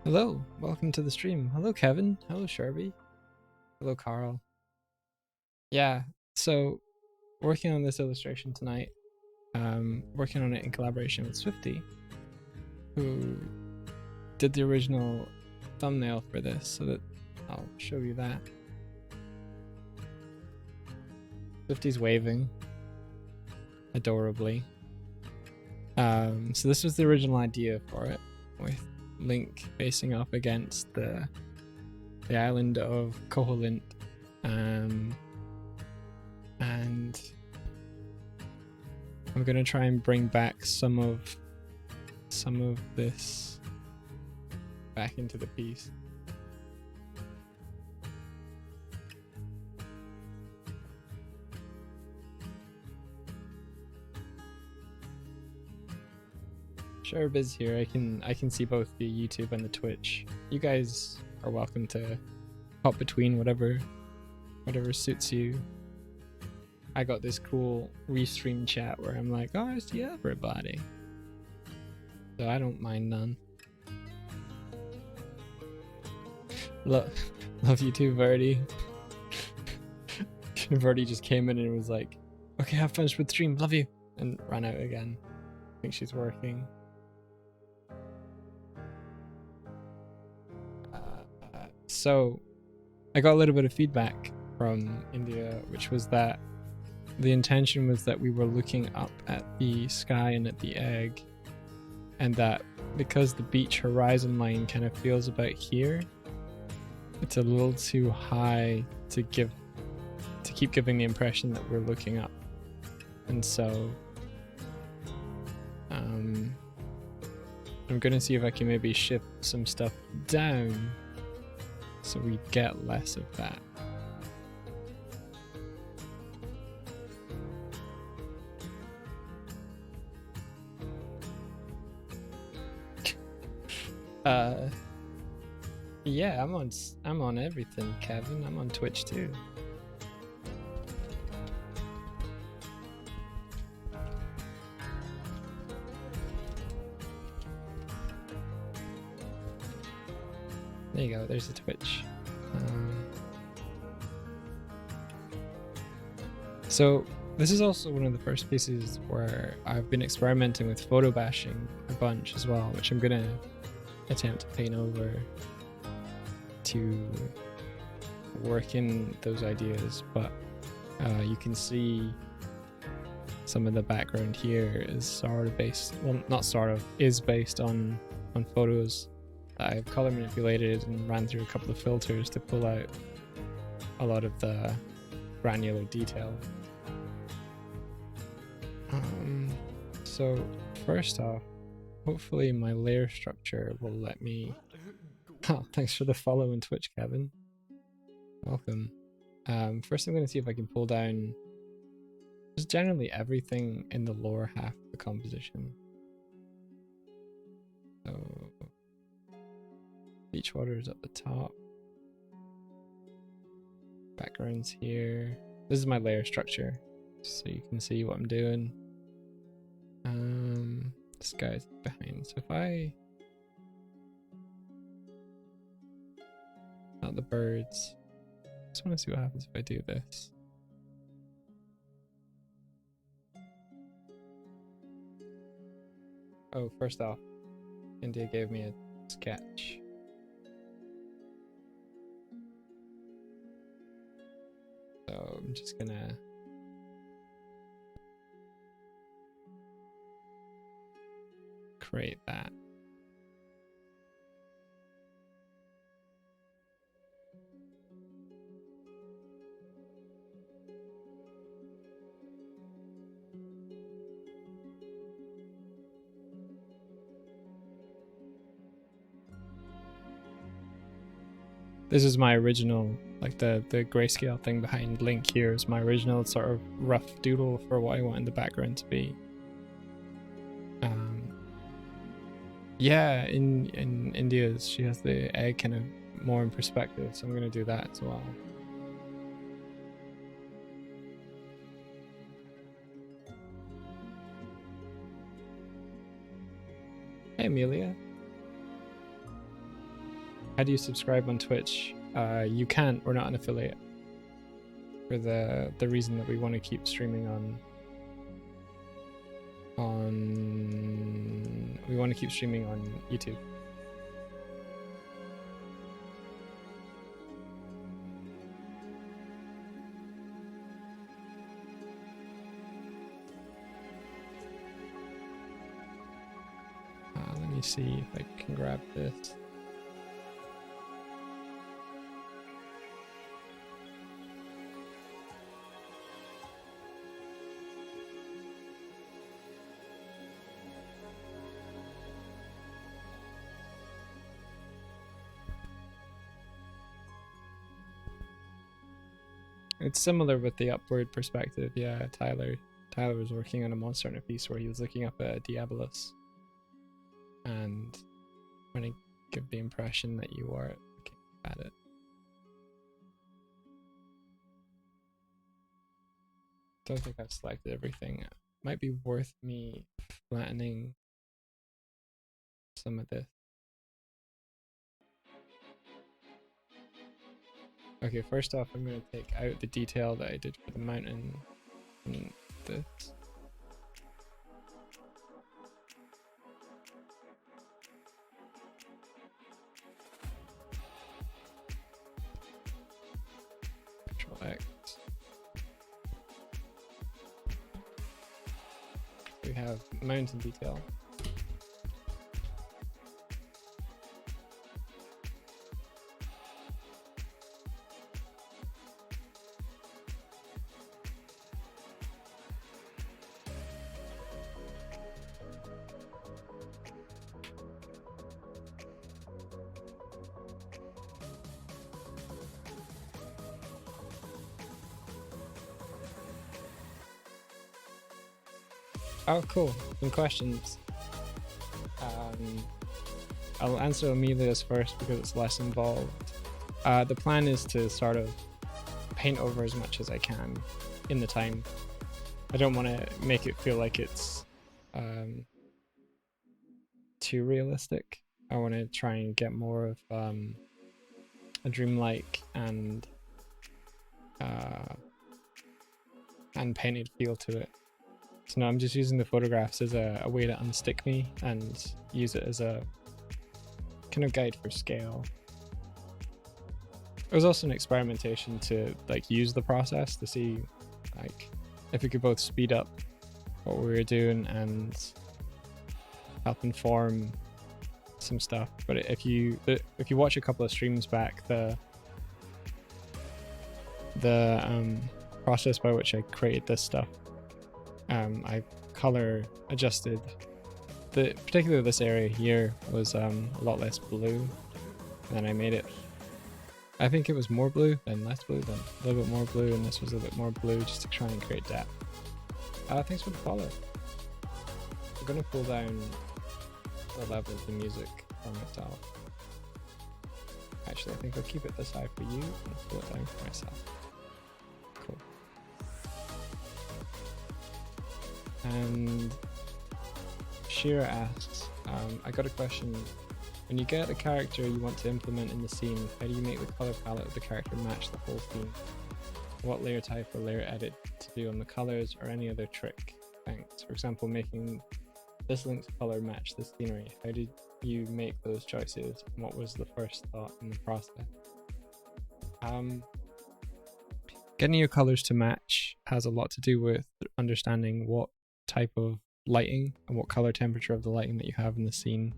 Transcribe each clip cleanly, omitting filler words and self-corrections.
Hello, welcome to the stream. Hello, Kevin. Hello, Sharby. Hello, Carl. Yeah, so working on this illustration tonight. Working on it in collaboration with Swifty, who did the original thumbnail for this, so that I'll show you that. Swifty's waving adorably. So this was the original idea for it, with Link facing up against the island of Koholint, and I'm gonna try and bring back some of this back into the piece. Sharb is here. I can see both the YouTube and the Twitch. You guys are welcome to hop between whatever suits you. I got this cool restream chat where I'm like, oh, I see everybody, so I don't mind none. Love you too, Verdi. Verdi just came in and was like, okay, have fun with stream, love you, and ran out again. I think she's working. So I got a little bit of feedback from India, which was that the intention was that we were looking up at the sky and at the egg, and that because the beach horizon line kind of feels about here, it's a little too high to keep giving the impression that we're looking up. And so I'm gonna see if I can maybe shift some stuff down so we get less of that. Yeah, I'm on everything, Kevin. I'm on Twitch too. There you go, there's the Twitch. So this is also one of the first pieces where I've been experimenting with photo bashing a bunch as well, which I'm gonna attempt to paint over to work in those ideas. But you can see some of the background here is sort of based, well, not sort of, is based on photos that I've color manipulated and ran through a couple of filters to pull out a lot of the granular detail. So first off, hopefully my layer structure will let me... Oh, thanks for the follow on Twitch, Kevin. Welcome. First I'm going to see if I can pull down just generally everything in the lower half of the composition. So beach water is at the top. Backgrounds here. This is my layer structure, so you can see what I'm doing. This guy's behind. So if I... Not the birds. Just want to see what happens if I do this. Oh, first off, India gave me a sketch. So I'm just gonna create that. This is my original, like the grayscale thing behind Link here is my original sort of rough doodle for what I want in the background to be. Yeah, in India's, she has the egg kind of more in perspective, so I'm gonna do that as well. Hey, Amelia. how do you subscribe on Twitch? You can't. We're not an affiliate. For the reason that we want to keep streaming on we want to keep streaming on YouTube. Let me see if I can grab this. It's similar with the upward perspective. Yeah, Tyler was working on a Monster Hunter piece where he was looking up at Diabolus and trying to give the impression that you are looking at it. Don't think I've selected everything. It might be worth me flattening some of this. Okay, first off, I'm going to take out the detail that I did for the mountain and this. Control X. We have mountain detail. Oh, cool. Some questions. I'll answer Amelia's first because it's less involved. The plan is to sort of paint over as much as I can in the time. I don't want to make it feel like it's too realistic. I want to try and get more of a dreamlike and painted feel to it. So now I'm just using the photographs as a way to unstick me and use it as a kind of guide for scale. It was also an experimentation to like use the process to see like if we could both speed up what we were doing and help inform some stuff. But if you watch a couple of streams back, the process by which I created this stuff, I color adjusted. Particularly this area here was a lot less blue, and then I made it. I think it was more blue, then less blue, then a little bit more blue, and this was a bit more blue just to try and create depth. Thanks for the follow. I'm gonna pull down the level of the music for myself. Actually, I think I'll keep it this high for you and pull it down for myself. Cool. And Shira asks, I got a question. When you get a character you want to implement in the scene, how do you make the color palette of the character match the whole scene? What layer type or layer edit to do on the colors or any other trick? Thanks. For example, making this link's color match the scenery. How did you make those choices? And what was the first thought in the process? Getting your colors to match has a lot to do with understanding what type of lighting and what color temperature of the lighting that you have in the scene,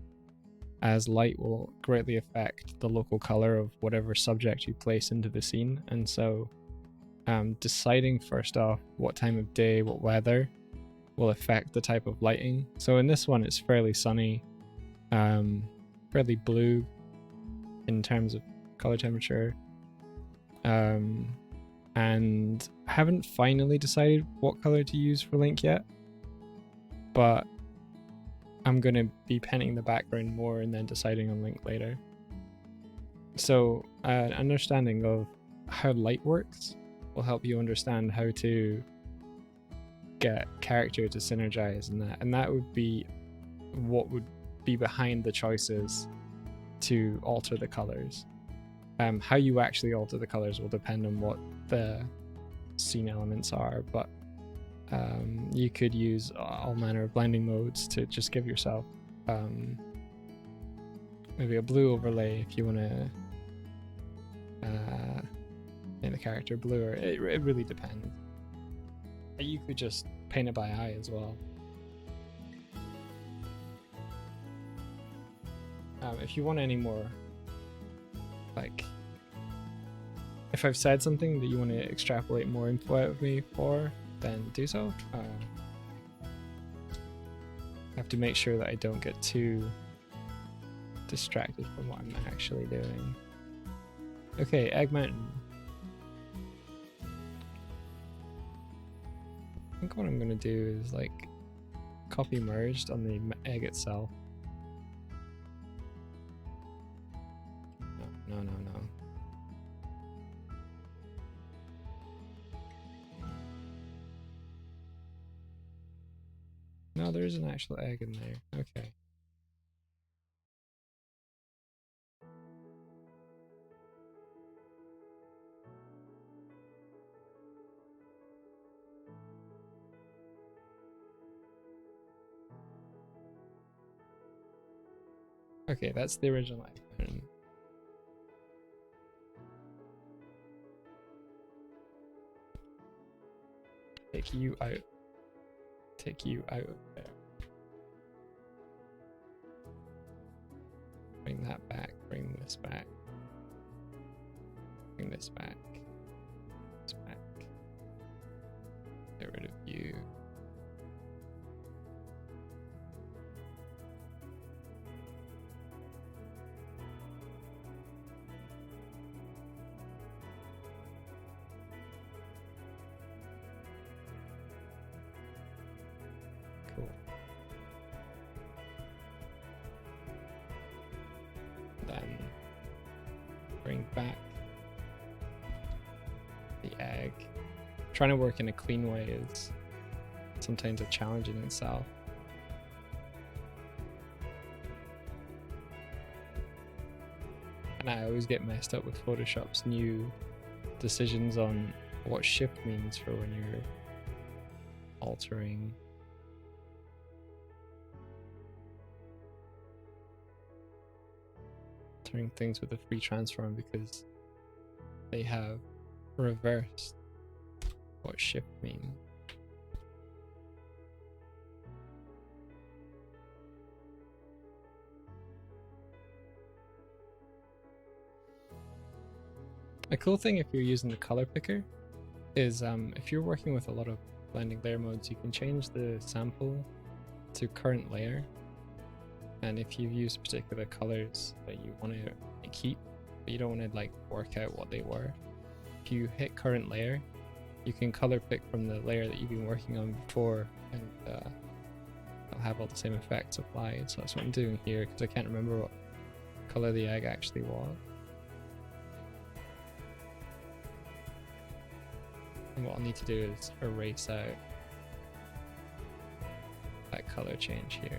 as light will greatly affect the local color of whatever subject you place into the scene. And so deciding first off what time of day, what weather will affect the type of lighting. So in this one it's fairly sunny, fairly blue in terms of color temperature, and I haven't finally decided what color to use for Link yet, but I'm going to be painting the background more and then deciding on Link later. So an understanding of how light works will help you understand how to get character to synergize, and that would be what would be behind the choices to alter the colors. How you actually alter the colors will depend on what the scene elements are, but you could use all manner of blending modes to just give yourself maybe a blue overlay if you want to make the character blue, or it really depends. You could just paint it by eye as well. If you want any more, like, if I've said something that you want to extrapolate more info out of me for, then do so. I have to make sure that I don't get too distracted from what I'm actually doing. Okay, Egg Mountain. I think what I'm gonna do is like copy merged on the egg itself. No. No, there is an actual egg in there. Okay. Okay, that's the original egg. Take you out. Take you out of there. Bring that back. Bring this back. Bring this back. This back. Get rid of you. Cool. Then bring back the egg. Trying to work in a clean way is sometimes a challenge in itself. And I always get messed up with Photoshop's new decisions on what shift means for when you're altering things with a free transform, because they have reversed what shift means. A cool thing if you're using the color picker is if you're working with a lot of blending layer modes, you can change the sample to current layer. And if you use particular colors that you want to keep, but you don't want to like work out what they were, if you hit current layer, you can color pick from the layer that you've been working on before, and it'll have all the same effects applied. So that's what I'm doing here, because I can't remember what color the egg actually was. And what I'll need to do is erase out that color change here.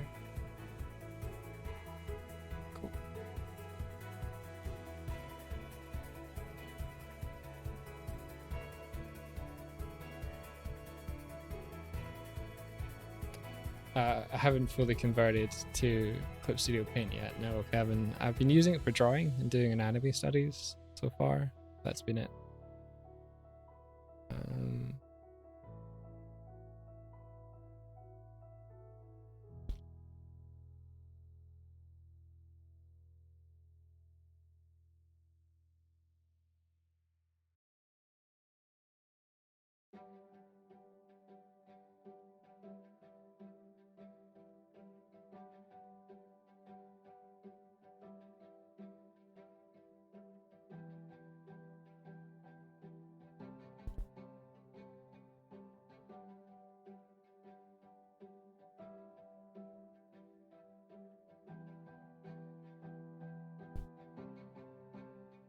I haven't fully converted to Clip Studio Paint yet. No, Kevin. I've been using it for drawing and doing anatomy studies so far. That's been it.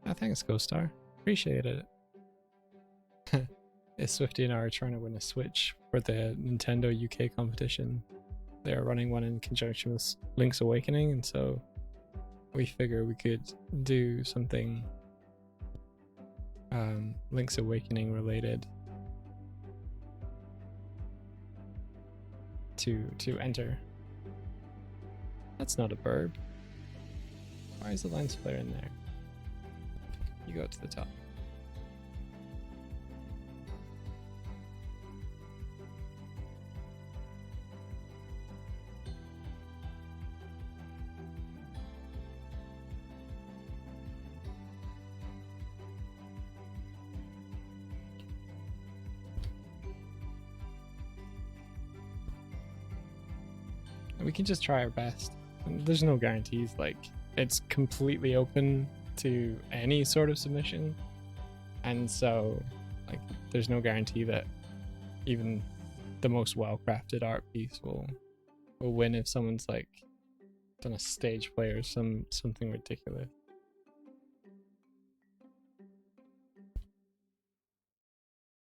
Oh, thanks, Ghostar. Appreciate it. Swifty and I are trying to win a Switch for the Nintendo UK competition. They're running one in conjunction with Link's Awakening, and so we figure we could do something Link's Awakening related to enter. That's not a burb. Why is the lens flare in there? You go to the top. We can just try our best. There's no guarantees, like it's completely open to any sort of submission, and so like there's no guarantee that even the most well-crafted art piece will win if someone's like done a stage play or something ridiculous.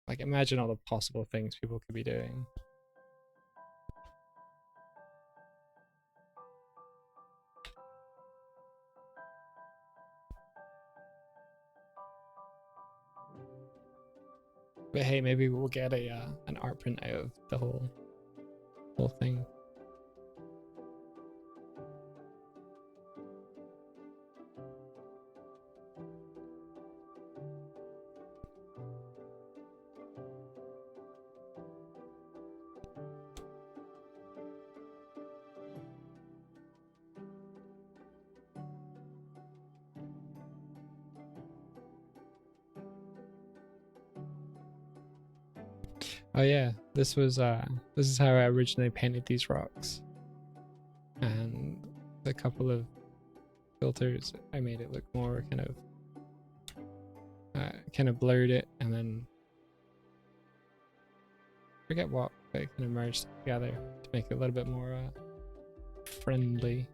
Like imagine all the possible things people could be doing. But hey, maybe we'll get an art print out of the whole thing. Oh yeah, this is how I originally painted these rocks, and a couple of filters I made it look more kind of blurred it, and then forget what, but it kind of merged together to make it a little bit more friendly.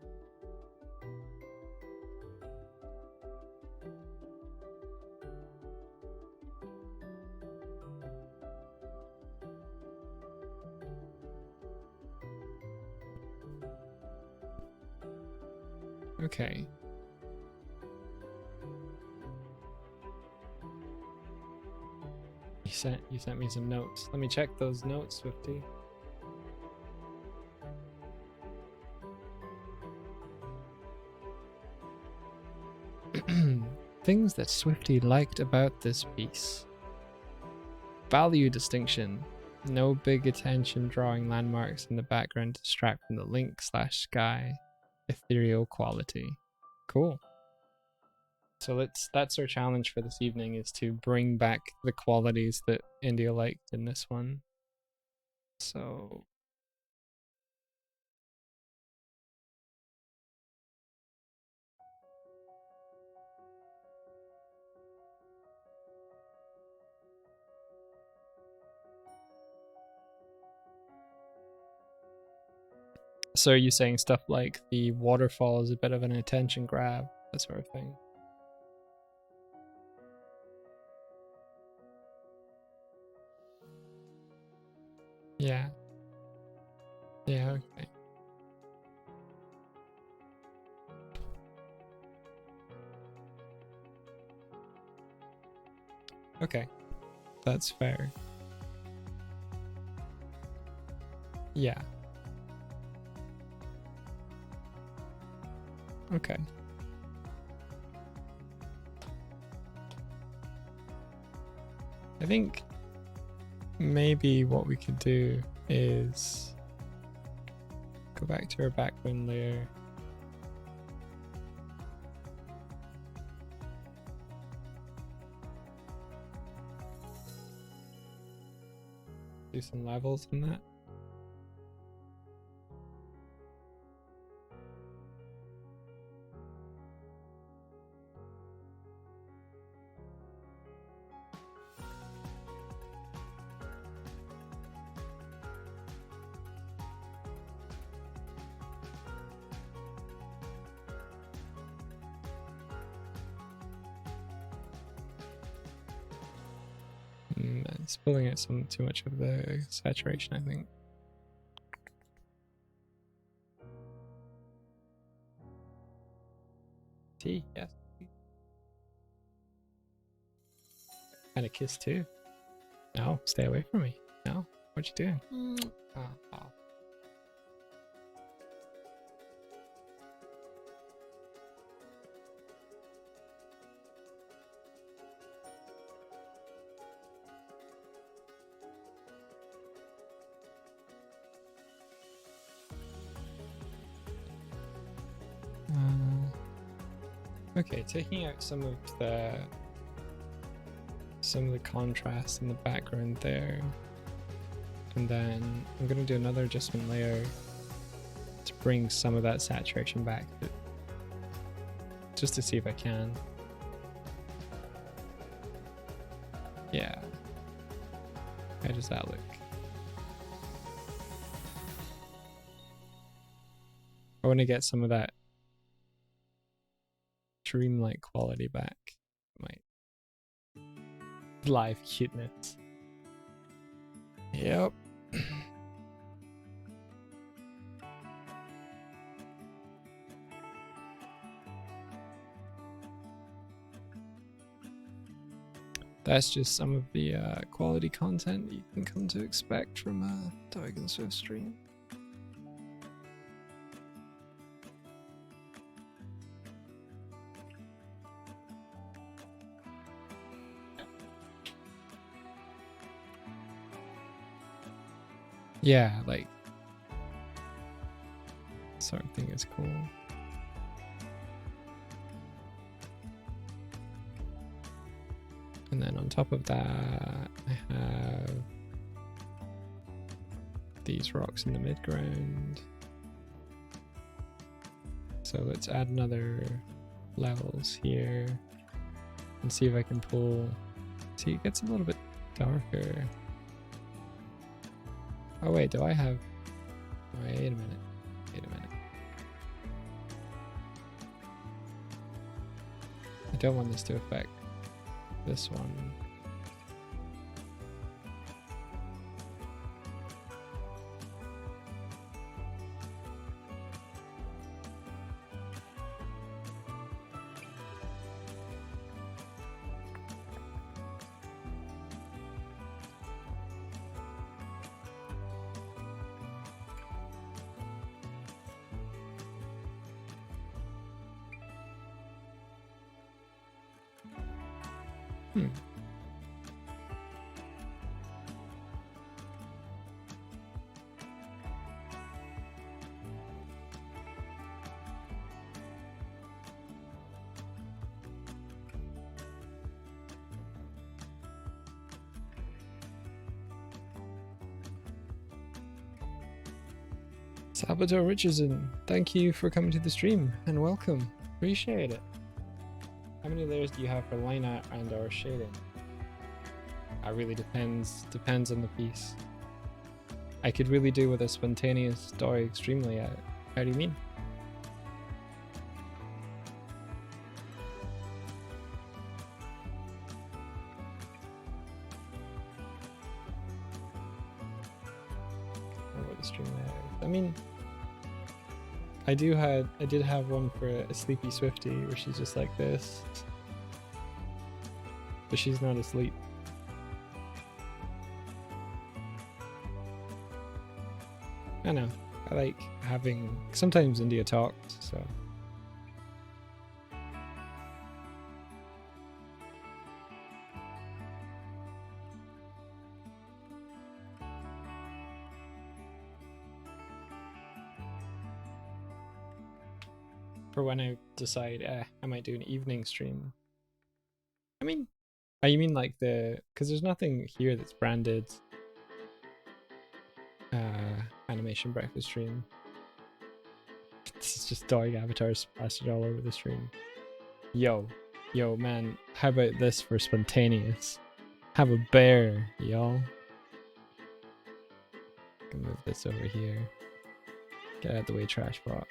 Okay. You sent me some notes. Let me check those notes, Swifty. Things that Swifty liked about this piece. Value distinction. No big attention drawing landmarks in the background to distract from the Link/Sky ethereal quality. Cool. So that's our challenge for this evening, is to bring back the qualities that India liked in this one. So are you saying stuff like the waterfall is a bit of an attention grab, that sort of thing? Yeah. Yeah, okay. Okay. That's fair. Yeah. Okay. I think maybe what we could do is go back to our background layer. Do some levels in that. It's pulling out some too much of the saturation, I think. Tea, yes. And a kiss too. No, stay away from me. No, what you doing? Oh, oh. Okay, taking out some of the contrast in the background there, and then I'm gonna do another adjustment layer to bring some of that saturation back, just to see if I can. Yeah. How does that look? I want to get some of that dreamlike quality back. My live cuteness. Yep. That's just some of the quality content you can come to expect from a Doig and Swift stream. Yeah, like, sort of thing is cool. And then on top of that, I have these rocks in the midground. So let's add another levels here and see if I can pull. See, it gets a little bit darker. Oh wait, do I have... Wait a minute. Wait a minute. I don't want this to affect this one. Salvatore Richardson, thank you for coming to the stream and welcome. Appreciate it. How many layers do you have for line art and or shading? It really depends on the piece. I could really do with a spontaneous Doig stream layout. How do you mean? Or the stream layout. I mean, I did have one for a sleepy Swiftie where she's just like this, but she's not asleep. I know, I like having, sometimes India talks, so. For when I decide, I might do an evening stream. I mean, you mean like because there's nothing here that's branded animation breakfast stream. This is just Doig avatars plastered all over the stream. Yo, man, how about this for spontaneous? Have a bear, y'all. I can move this over here. Get out of the way, trash bot.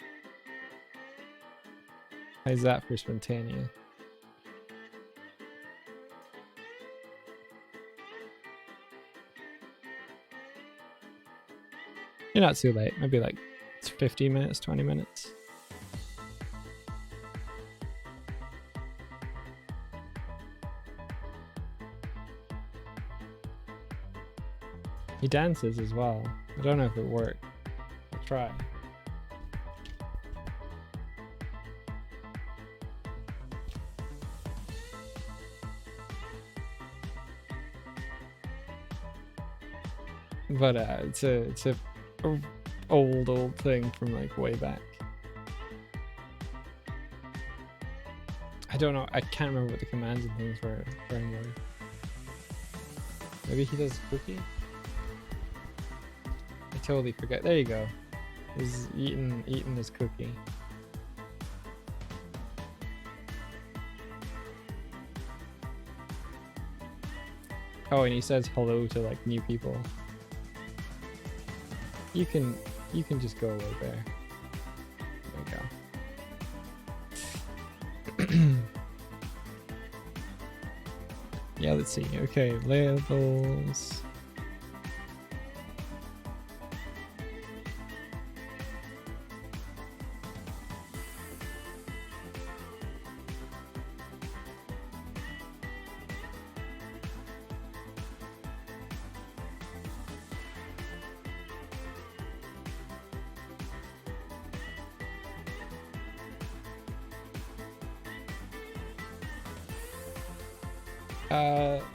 How's that for spontaneous? You're not too late. Maybe like it's 15 minutes, 20 minutes. He dances as well. I don't know if it worked. I'll try. But it's a old thing from like way back. I don't know. I can't remember what the commands and things were anymore. Maybe he does cookie. I totally forget. There you go. He's eating his cookie. Oh, and he says hello to like new people. You can just go away there. There you go. Yeah, let's see. Okay, labels.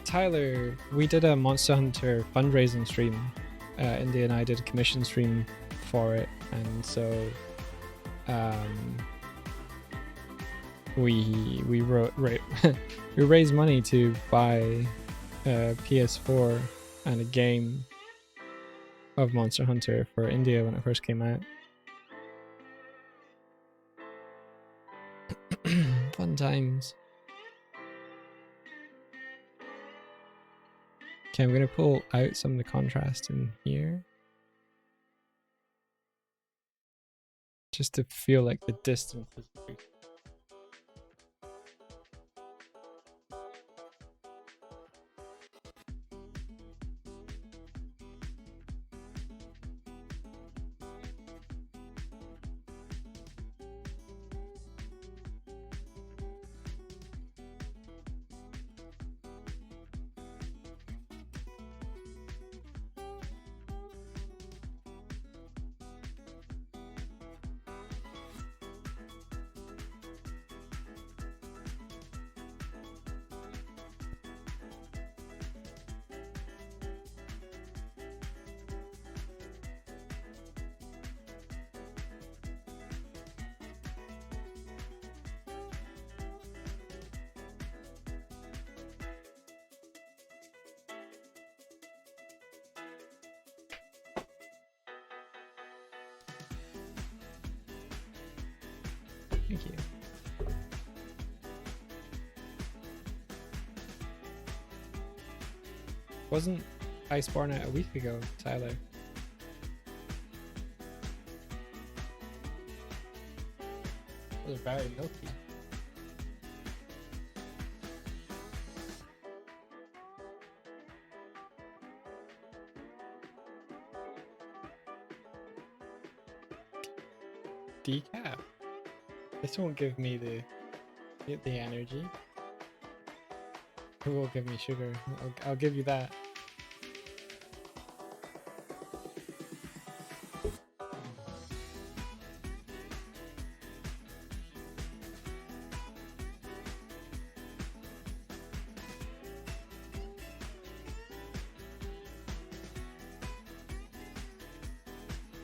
Tyler, we did a Monster Hunter fundraising stream. India and I did a commission stream for it, and so we we raised money to buy a PS4 and a game of Monster Hunter for India when it first came out. Fun times. Okay, I'm gonna pull out some of the contrast in here, just to feel like the distance is big. Thank you. Wasn't Iceborne out a week ago, Tyler? It was very milky. Decaf. This won't give me the energy. It will give me sugar. I'll give you that.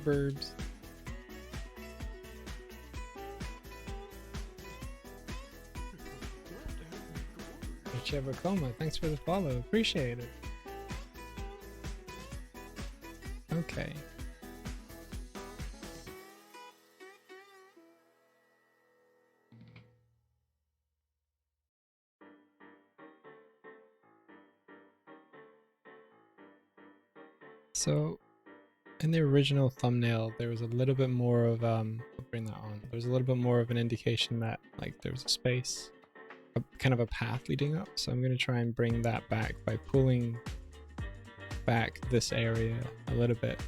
Birds. Coma, thanks for the follow. Appreciate it. Okay. So, in the original thumbnail, there was a little bit more of I'll bring that on. There's a little bit more of an indication that like there's a space. Kind of a path leading up, so I'm going to try and bring that back by pulling back this area a little bit.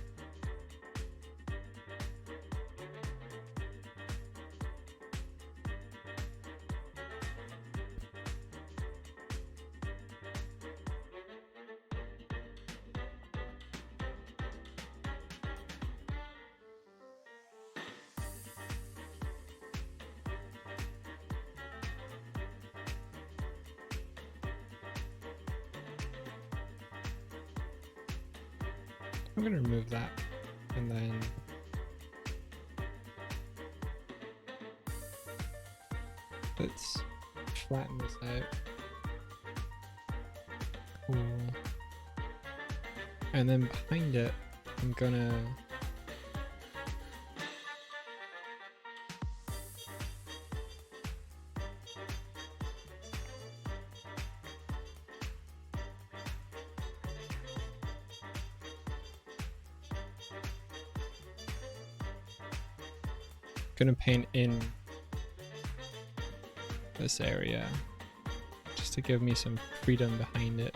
I'm gonna remove that and then let's flatten this out. Cool. And then behind it, I'm gonna paint in this area just to give me some freedom behind it.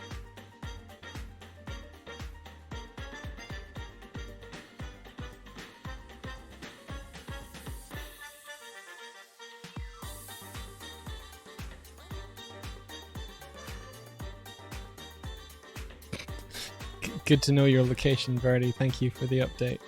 Good to know your location, Verdi. Thank you for the update.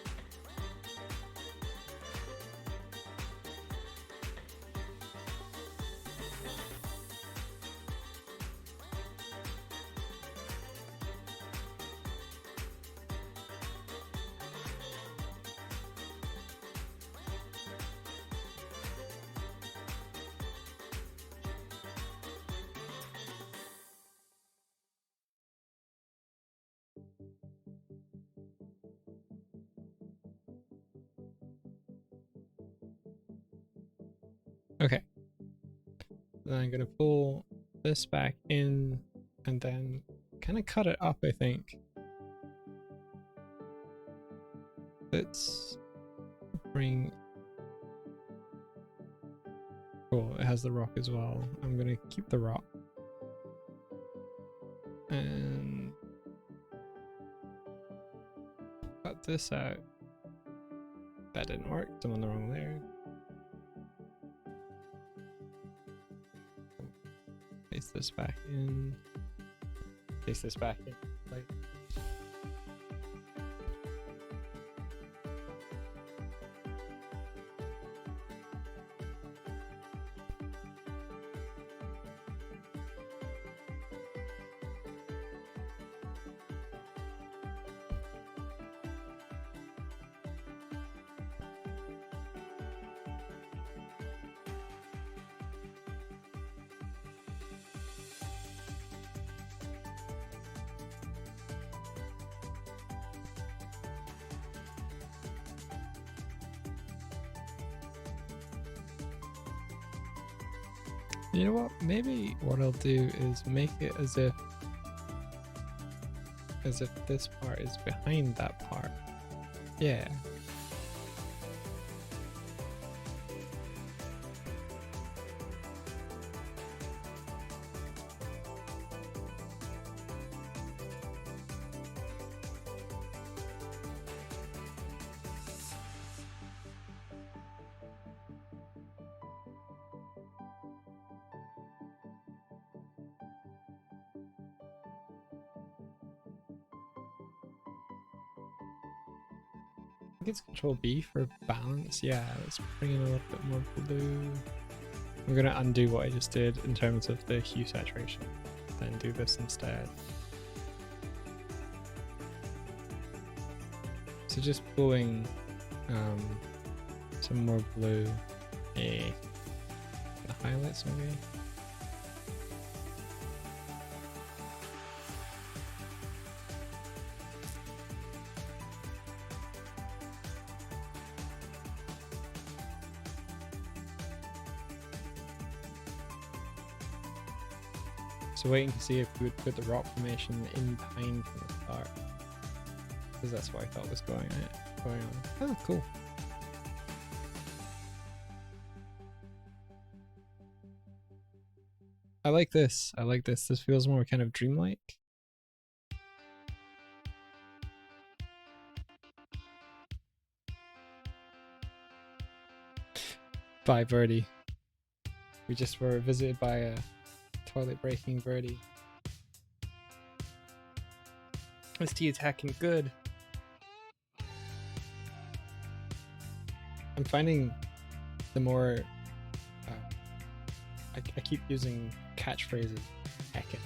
Okay, then I'm gonna pull this back in and then kind of cut it up, I think. Let's bring... Cool, it has the rock as well. I'm gonna keep the rock. And cut this out. That didn't work, I'm on the wrong layer. Paste this back in. Paste this back in. Like. You know what? Maybe what I'll do is make it as if this part is behind that part. Yeah. I think it's Control B for balance. Yeah, let's bring in a little bit more blue. I'm gonna undo what I just did in terms of the hue saturation, then do this instead. So just pulling some more blue. The highlights maybe. So waiting to see if we would put the rock formation in behind from the start, because that's what I thought was going on. Oh, cool. I like this. I like this. This feels more kind of dreamlike. Bye, Verdi. We just were visited by a toilet breaking Verdi. Is tea attacking good? I'm finding the more I keep using catchphrases. Heckin',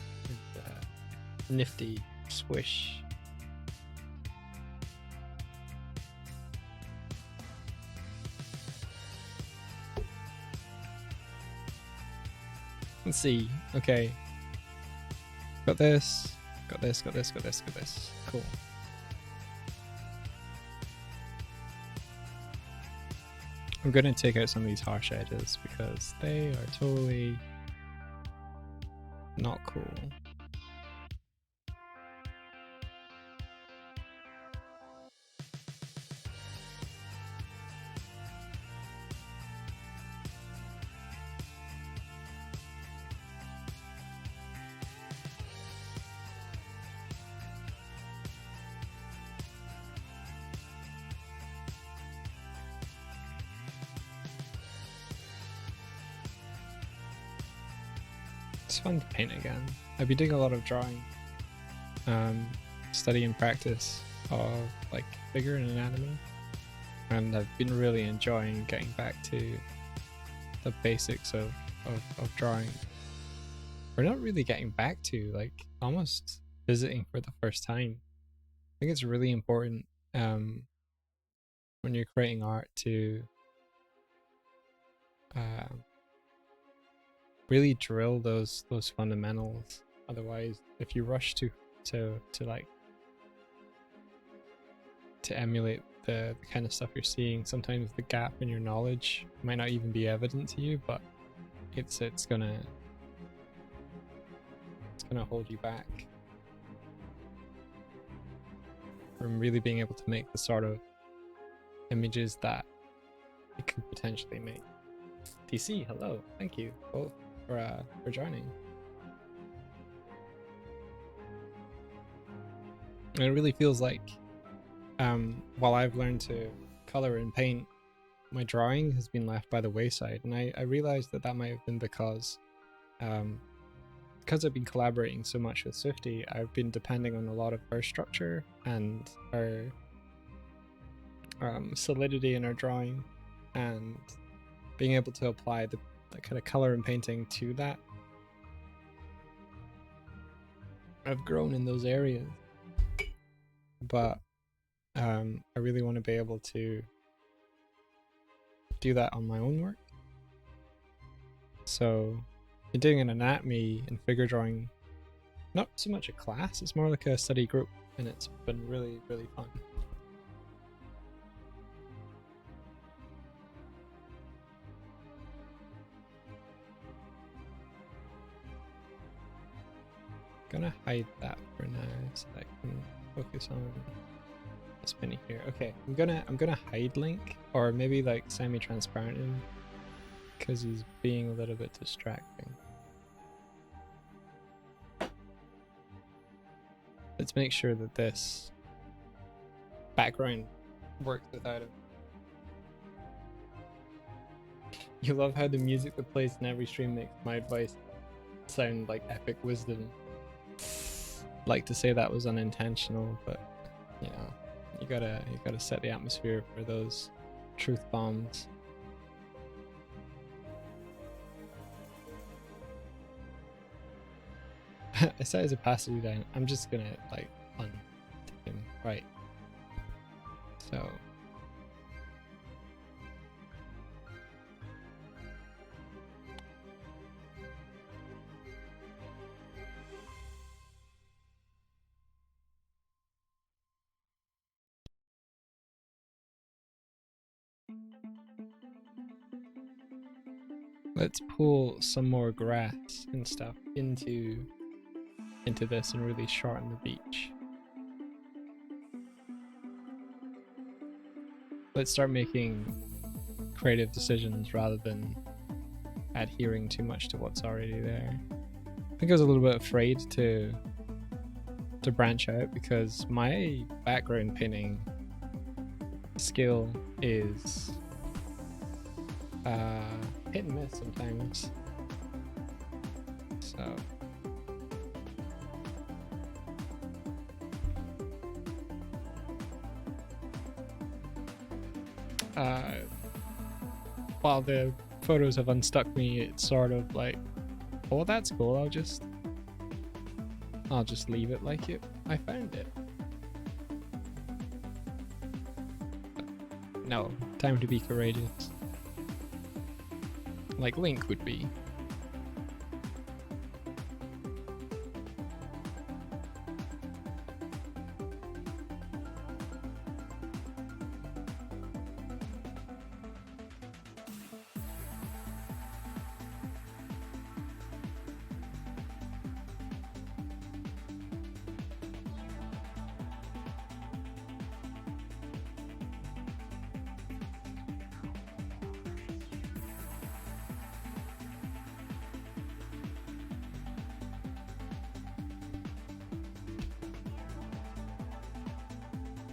nifty, swish. Let's see. Okay. Got this. Got this. Got this. Got this. Got this. Cool. I'm gonna take out some of these harsh edges because they are totally not cool. It's fun to paint again. I've been doing a lot of drawing, study and practice of like figure and anatomy, and I've been really enjoying getting back to the basics of drawing. We're not really getting back to, like, almost visiting for the first time. I think it's really important when you're creating art to really drill those fundamentals. Otherwise, if you rush to emulate the kind of stuff you're seeing, sometimes the gap in your knowledge might not even be evident to you, but it's gonna hold you back from really being able to make the sort of images that it could potentially make. TC, hello, thank you both for joining. And it really feels like while I've learned to color and paint, my drawing has been left by the wayside, and I realized that might have been because I've been collaborating so much with Swifty, I've been depending on a lot of her structure and her solidity in her drawing, and being able to apply the kind of color and painting to that. I've grown in those areas, but I really want to be able to do that on my own work. So I'm doing an anatomy and figure drawing, not so much a class, it's more like a study group, and it's been really, really fun. Gonna hide that for now so that I can focus on the spinning here. Okay, I'm gonna hide Link, or maybe like semi-transparent him, because he's being a little bit distracting. Let's make sure that this background works without him. You love how the music that plays in every stream makes my advice sound like epic wisdom. Like to say that was unintentional, but you know, you gotta set the atmosphere for those truth bombs. I set his opacity down. I'm just gonna like untip him, right? So let's pull some more grass and stuff into this and really shorten the beach. Let's start making creative decisions rather than adhering too much to what's already there. I think I was a little bit afraid to branch out because my background painting skill is hit and miss sometimes. So while the photos have unstuck me, it's sort of like, oh, that's cool, I'll just leave it like I found it. No, time to be courageous. Like Link would be.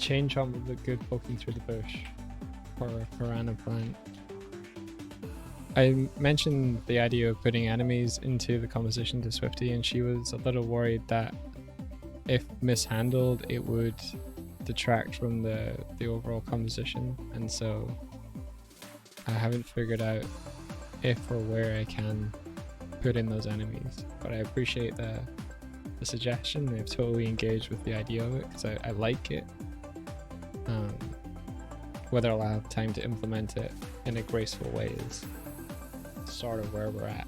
chain chomp would look good poking through the bush for a piranha plant. I mentioned the idea of putting enemies into the composition to Swifty, and she was a little worried that if mishandled it would detract from the overall composition, and so I haven't figured out if or where I can put in those enemies, but I appreciate the suggestion. They've totally engaged with the idea of it because I like it. Whether I'll have time to implement it in a graceful way is sort of where we're at.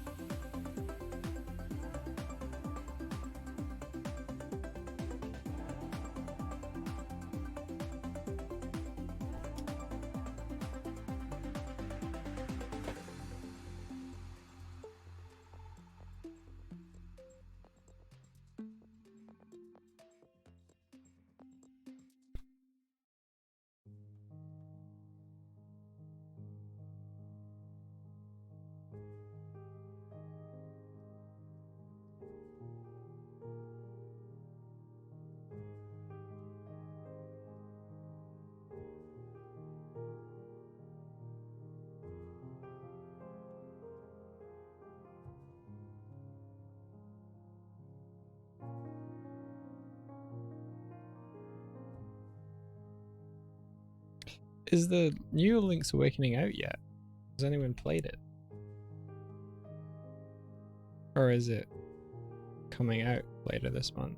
Is the new Link's Awakening out yet? Has anyone played it? Or is it coming out later this month?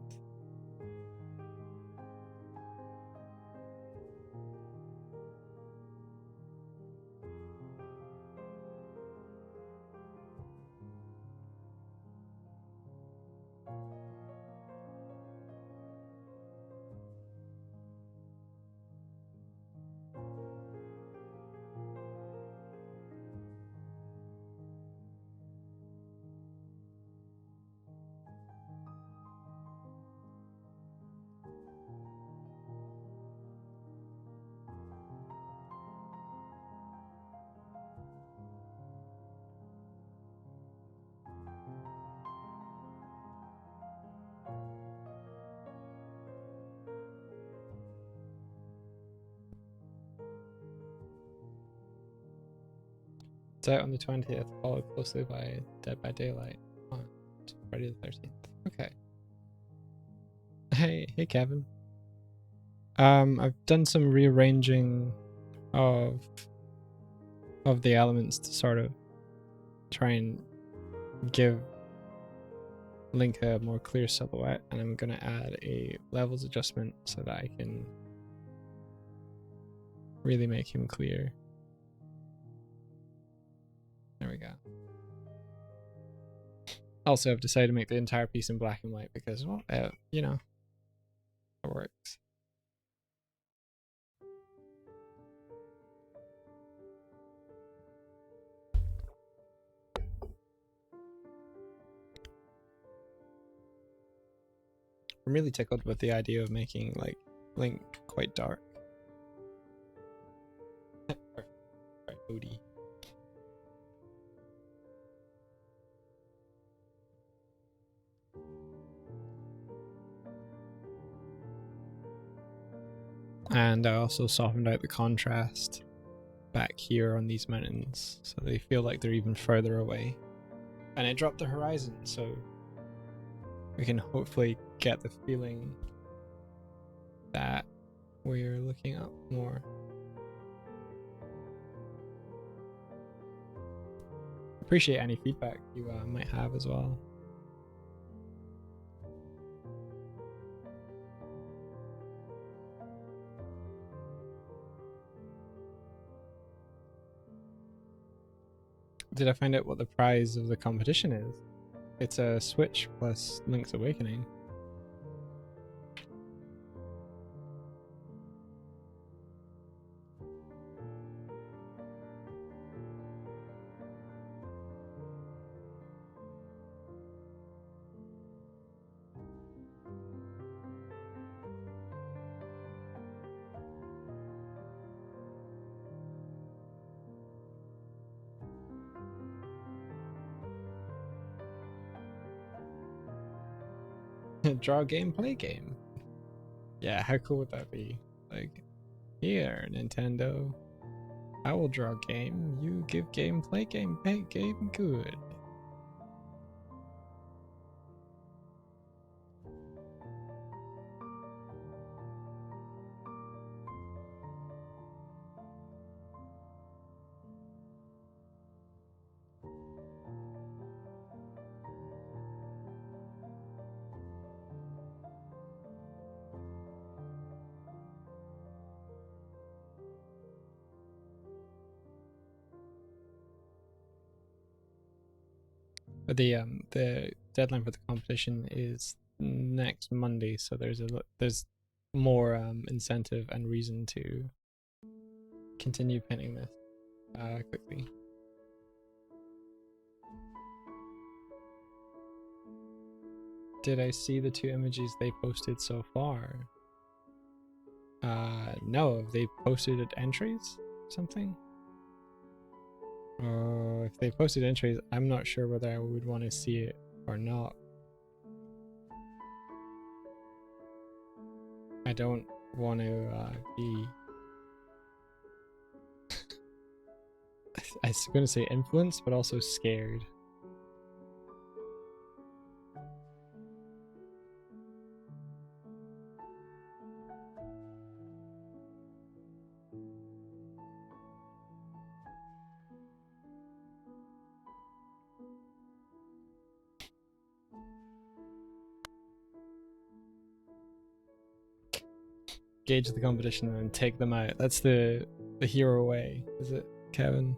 It's out on the 20th, followed closely by Dead by Daylight on Friday the 13th. Okay. Hey Kevin. I've done some rearranging of the elements to sort of try and give Link a more clear silhouette, and I'm gonna add a levels adjustment so that I can really make him clear. There we go. Also, I've decided to make the entire piece in black and white because, well, you know, it works. I'm really tickled with the idea of making, like, Link quite dark. Right, Odie. And I also softened out the contrast back here on these mountains so they feel like they're even further away. And I dropped the horizon so we can hopefully get the feeling that we're looking up more. Appreciate any feedback you might have as well. Did I find out what the prize of the competition is? It's a Switch plus Link's Awakening. Draw game, play game. Yeah, how cool would that be? Like, here, Nintendo, I will draw game, you give game, play game, make game good. But the deadline for the competition is next Monday, so there's more incentive and reason to continue painting this quickly. Did I see the 2 images they posted so far? No, have they posted entries? Something? If they posted entries, I'm not sure whether I would want to see it or not. I don't want to be I was going to say influenced, but also scared. Gauge the competition and take them out. That's the hero way, is it, Kevin?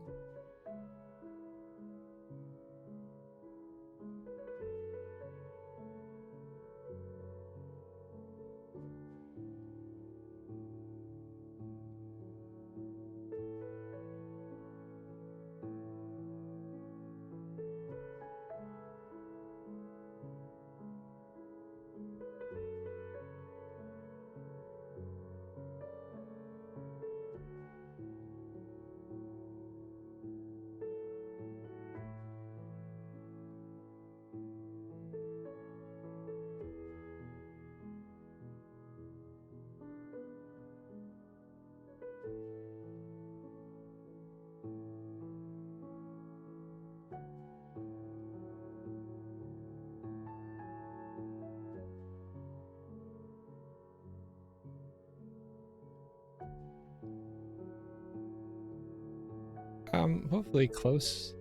Hopefully close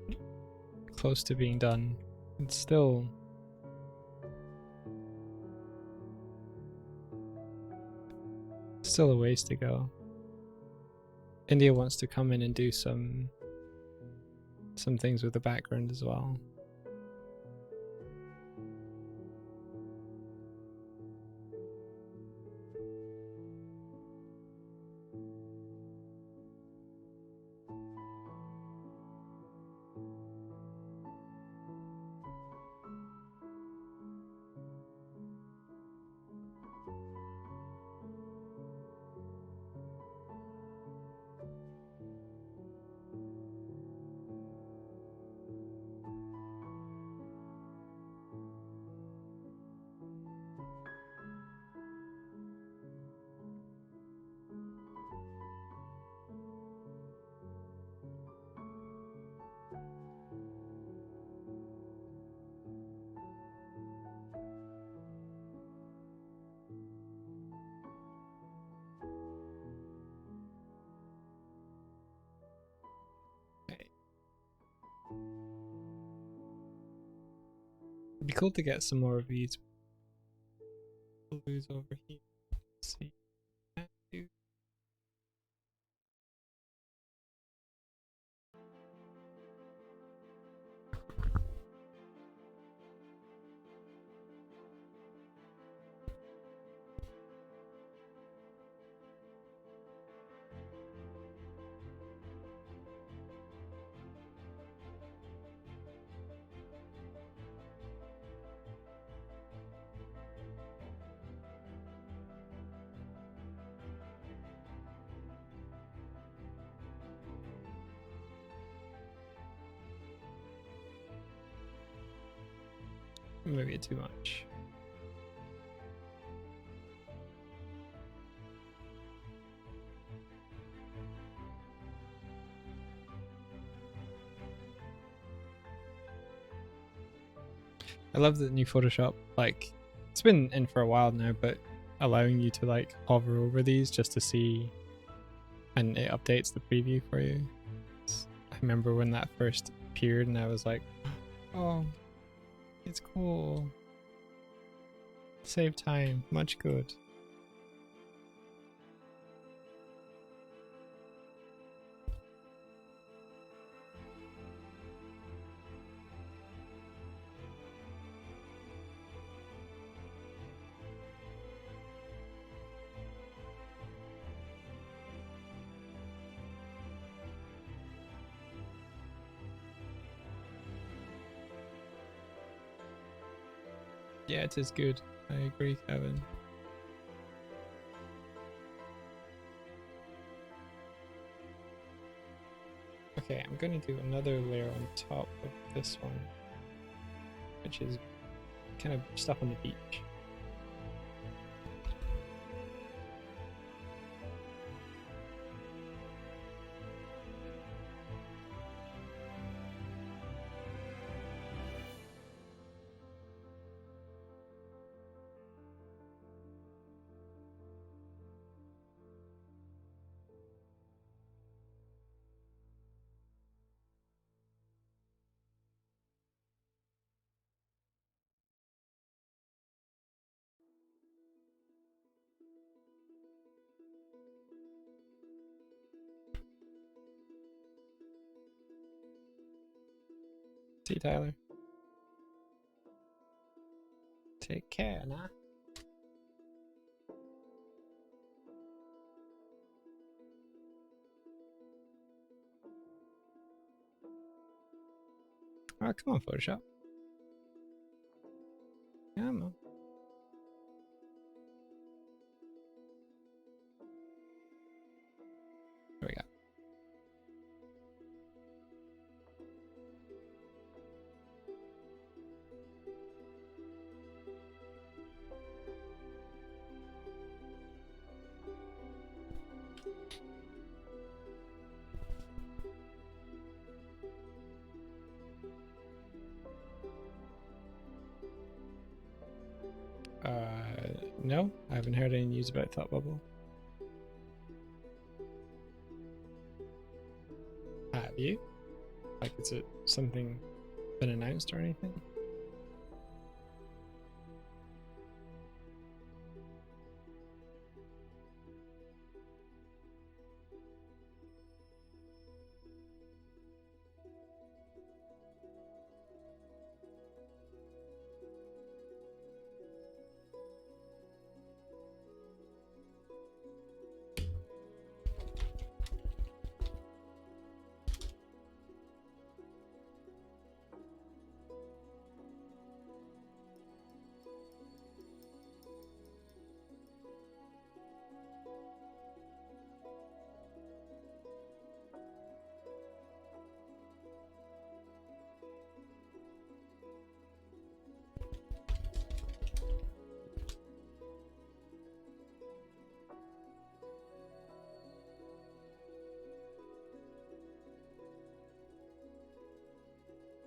to being done. It's still a ways to go. India wants to come in and do some things with the background as well. It'd be cool to get some more of these blues over here. Let's see. Maybe too much. I love the new Photoshop. Like, it's been in for a while now, but allowing you to like hover over these just to see, and it updates the preview for you. I remember when that first appeared and I was like, oh, it's cool. Save time, much good. Yeah, it is good. I agree, Kevin. Okay, I'm gonna do another layer on top of this one, which is kind of stuff on the beach. See you, Tyler. Take care, nah. Oh, come on, Photoshop. Come on. There we go. No, I haven't heard any news about Thought Bubble. Have you? Like, is it something been announced or anything?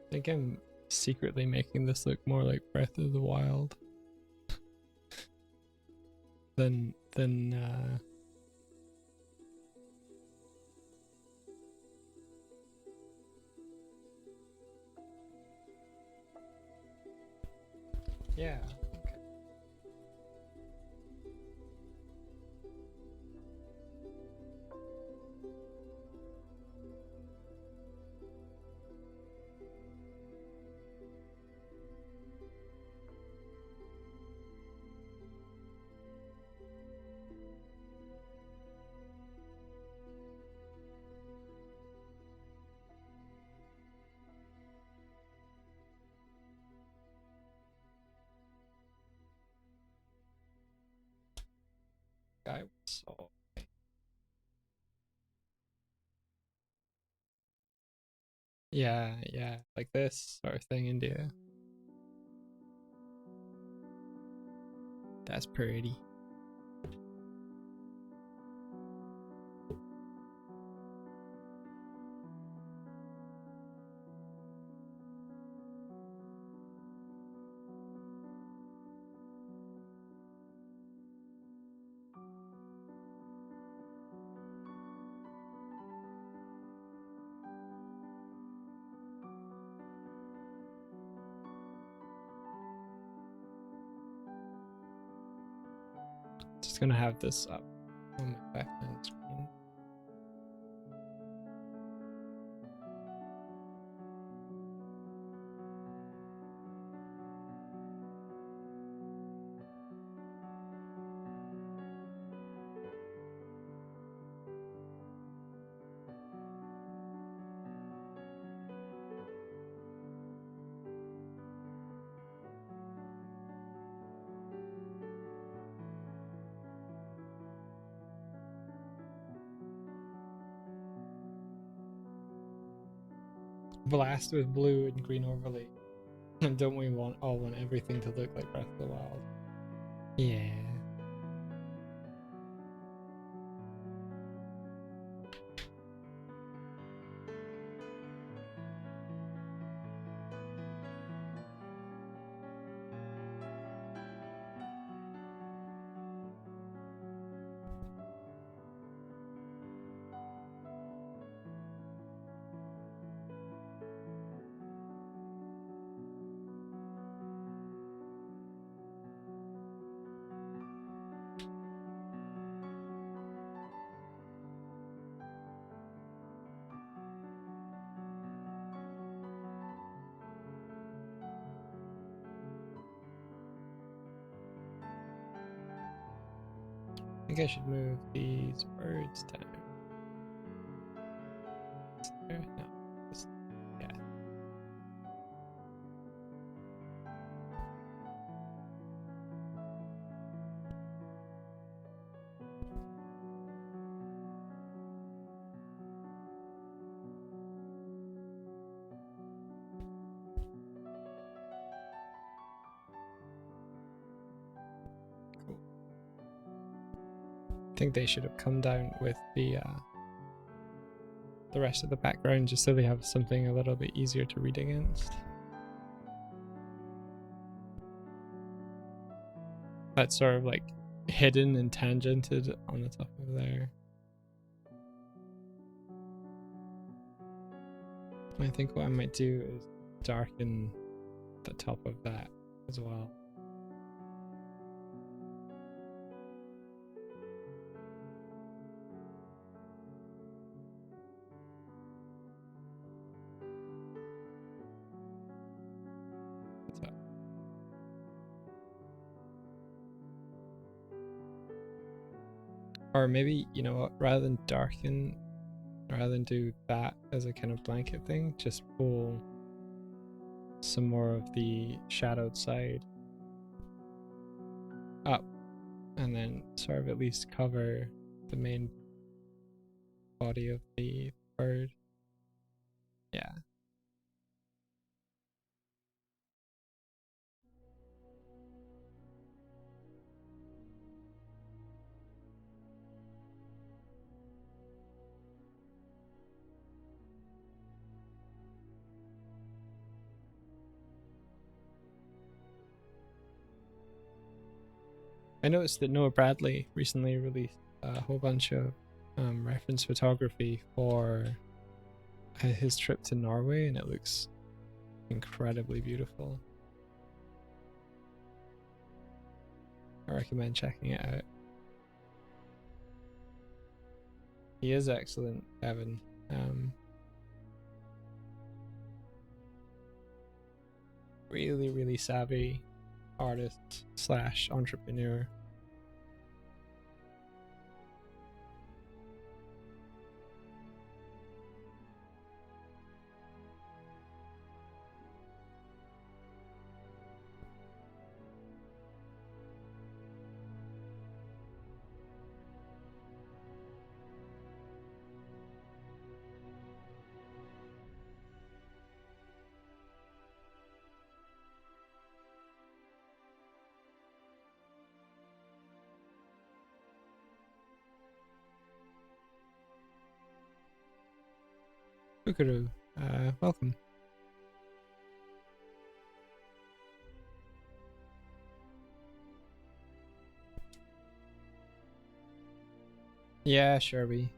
I think I'm secretly making this look more like Breath of the Wild than yeah. Okay. I saw. Yeah, yeah, like this sort of thing, India. That's pretty. Just gonna have this up on my background screen. Blast with blue and green overlay. And don't we want everything to look like Breath of the Wild? Yeah. I think I should move these birds down. There? No. Yeah. Cool. I think they should have come down with the rest of the background just so they have something a little bit easier to read against. That's sort of like hidden and tangented on the top of there. I think what I might do is darken the top of that as well. Or maybe, you know what, rather than do that as a kind of blanket thing, just pull some more of the shadowed side up and then sort of at least cover the main body of the bird. Yeah. I noticed that Noah Bradley recently released a whole bunch of reference photography for his trip to Norway, and it looks incredibly beautiful. I recommend checking it out. He is excellent, Evan. Really savvy artist / entrepreneur. Bukaru, welcome. Yeah, Sherby.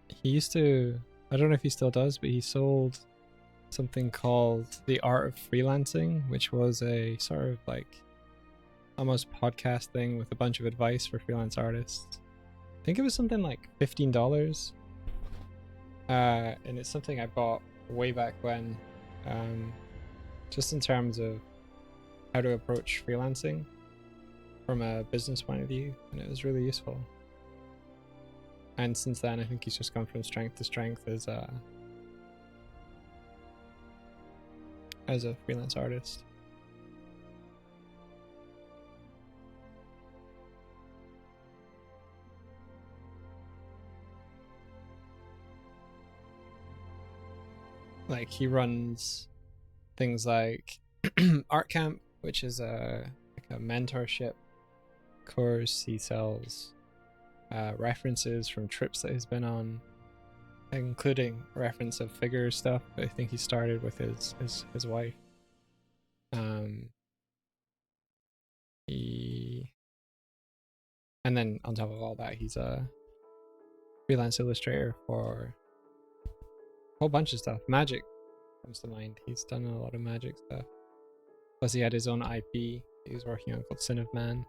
He used to, I don't know if he still does, but he sold something called The Art of Freelancing, which was a sort of like almost podcast thing with a bunch of advice for freelance artists. I think it was something like $15. And it's something I bought way back when, just in terms of how to approach freelancing from a business point of view, and it was really useful. And since then, I think he's just gone from strength to strength as a freelance artist. Like, he runs things like Art Camp, which is a mentorship course. He sells references from trips that he's been on, including reference of figure stuff. I think he started with his wife. And then on top of all that, he's a freelance illustrator for a whole bunch of stuff. Magic comes to mind. He's done a lot of magic stuff. Plus he had his own IP he was working on called Sin of Man.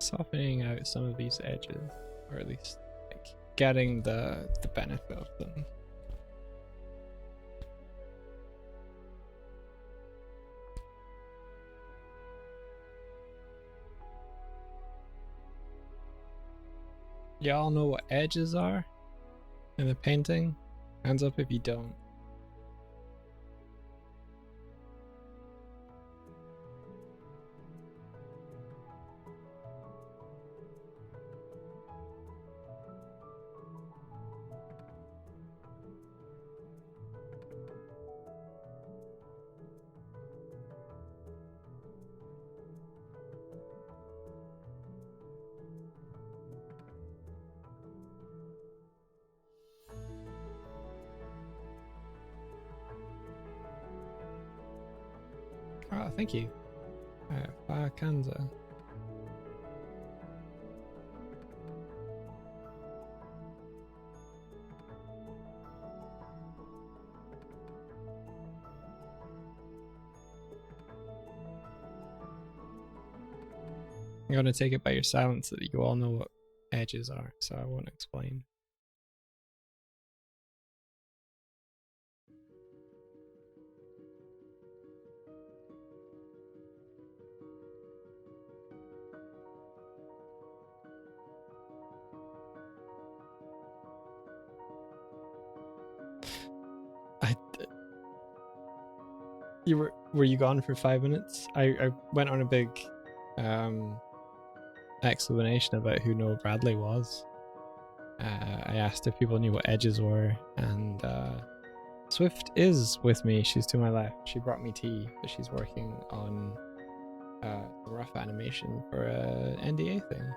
Softening out some of these edges, or at least like getting the benefit of them. Y'all know what edges are in the painting? Hands up if you don't. Oh, thank you. Kanza. I'm going to take it by your silence that you all know what edges are, so I won't explain. Were you gone for 5 minutes? I went on a big explanation about who Noah Bradley was. I asked if people knew what edges were, and Swift is with me. She's to my left. She brought me tea, but she's working on rough animation for a NDA thing.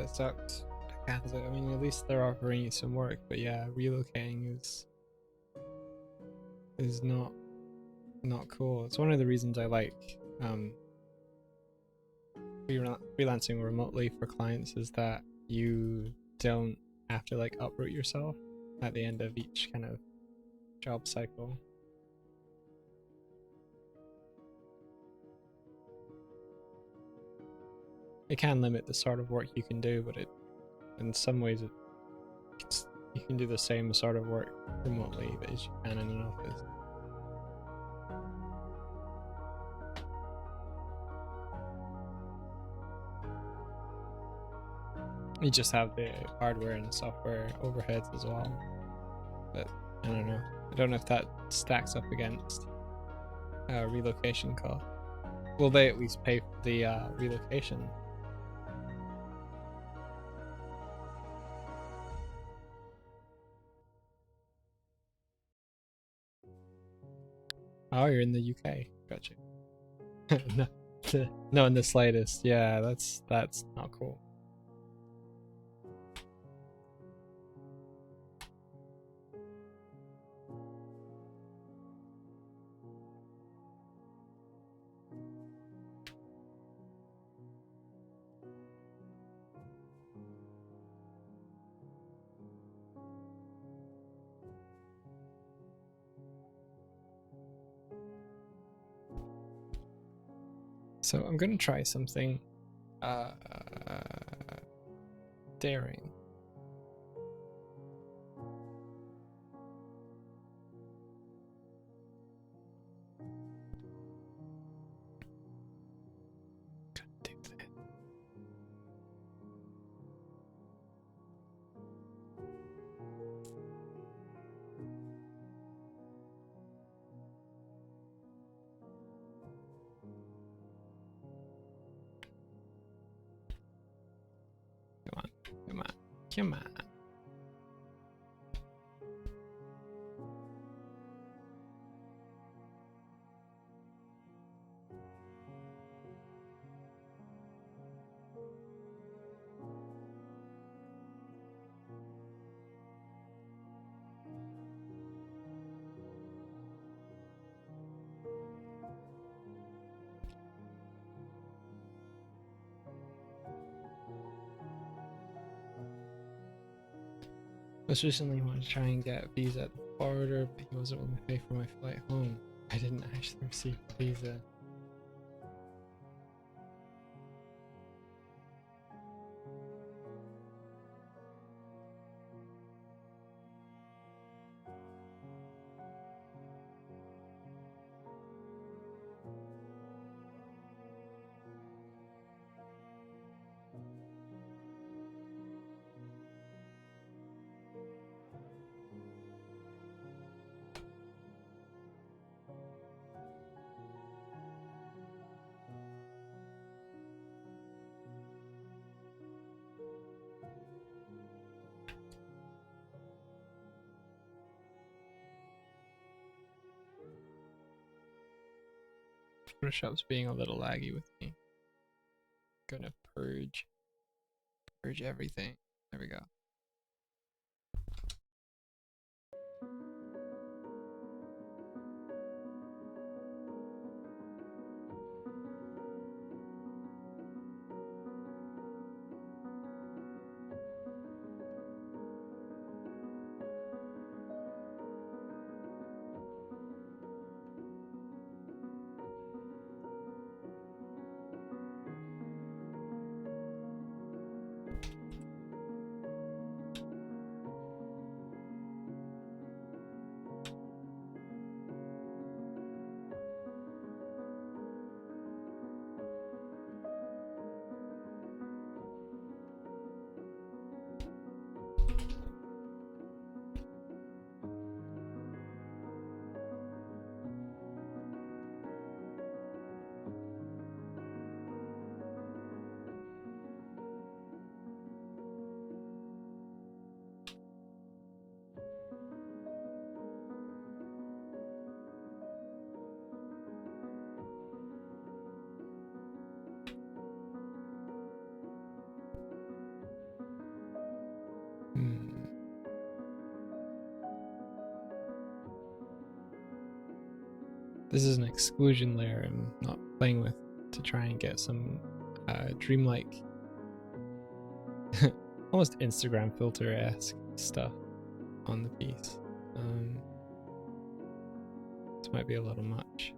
it sucks. I mean, at least they're offering you some work, but yeah, relocating is not cool. It's one of the reasons I like freelancing remotely for clients, is that you don't have to like uproot yourself at the end of each kind of job cycle. It can limit the sort of work you can do, but in some ways you can do the same sort of work remotely as you can in an office. You just have the hardware and software overheads as well, but I don't know. I don't know if that stacks up against relocation cost. Will they at least pay for the relocation? Oh, you're in the UK. Gotcha. No, in the slightest. Yeah, that's not cool. So I'm gonna try something daring. Come on. I was recently wanted to try and get a visa at the border, but he wasn't willing to pay for my flight home. I didn't actually receive the visa. Photoshop's being a little laggy with me. Gonna purge everything. There we go. This is an exclusion layer I'm not playing with to try and get some dreamlike, almost Instagram filter-esque stuff on the piece. This might be a little much.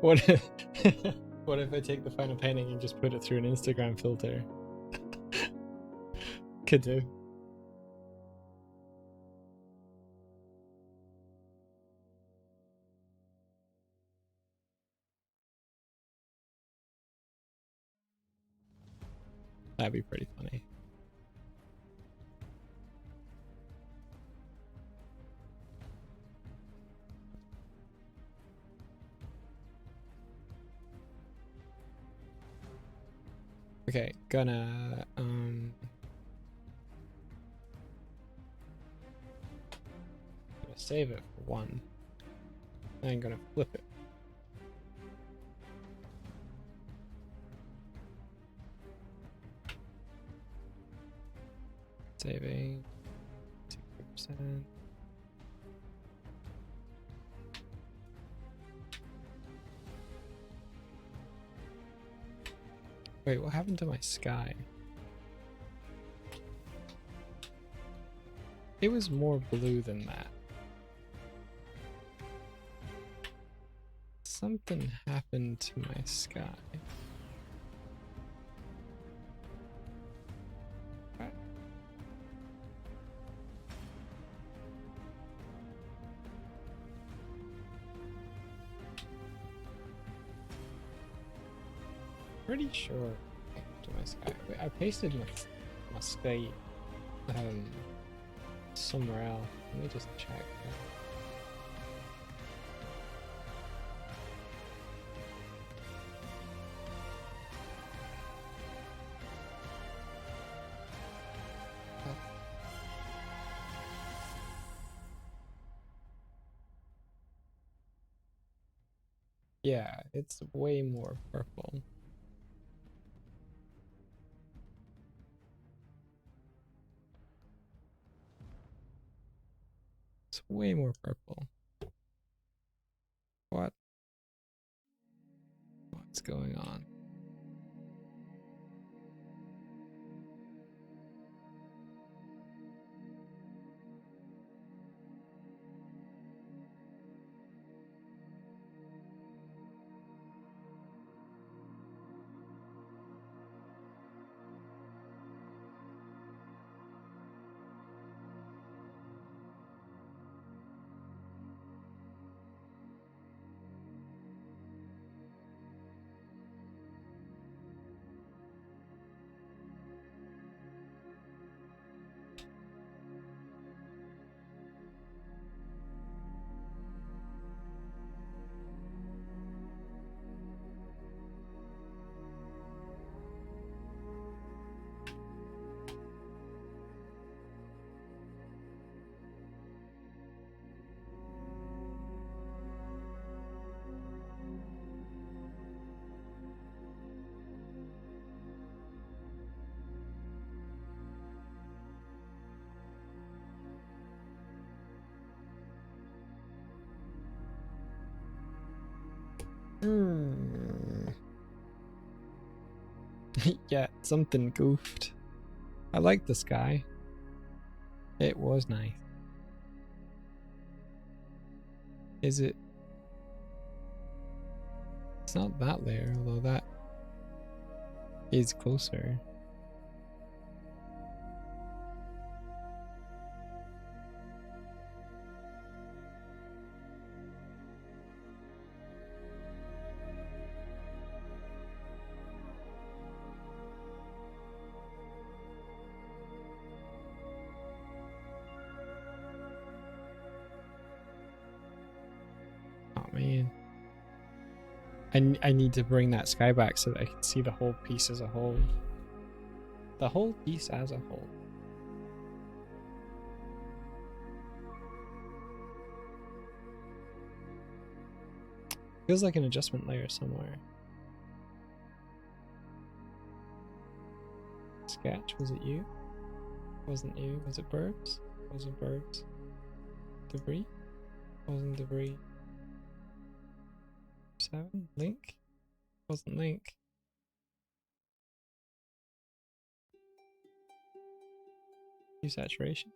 What if, what if I take the final painting and just put it through an Instagram filter? Could do. That'd be pretty funny. Okay, gonna save it for one. I'm gonna flip it. Saving 60%. Wait, what happened to my sky? It was more blue than that. Something happened to my sky. Pretty sure to my sky. Wait, I pasted my sky somewhere else. Let me just check. Yeah, it's way more purple. It's way more purple. What? What's going on? Yeah, something goofed. I like the sky. It was nice. Is it? It's not that layer, although that is closer. I need to bring that sky back so that I can see the whole piece as a whole. The whole piece as a whole. Feels like an adjustment layer somewhere. Sketch, was it you? Wasn't you? Was it birds? Wasn't birds. Debris? Wasn't debris. 7? Link? Wasn't Link. Hue saturation?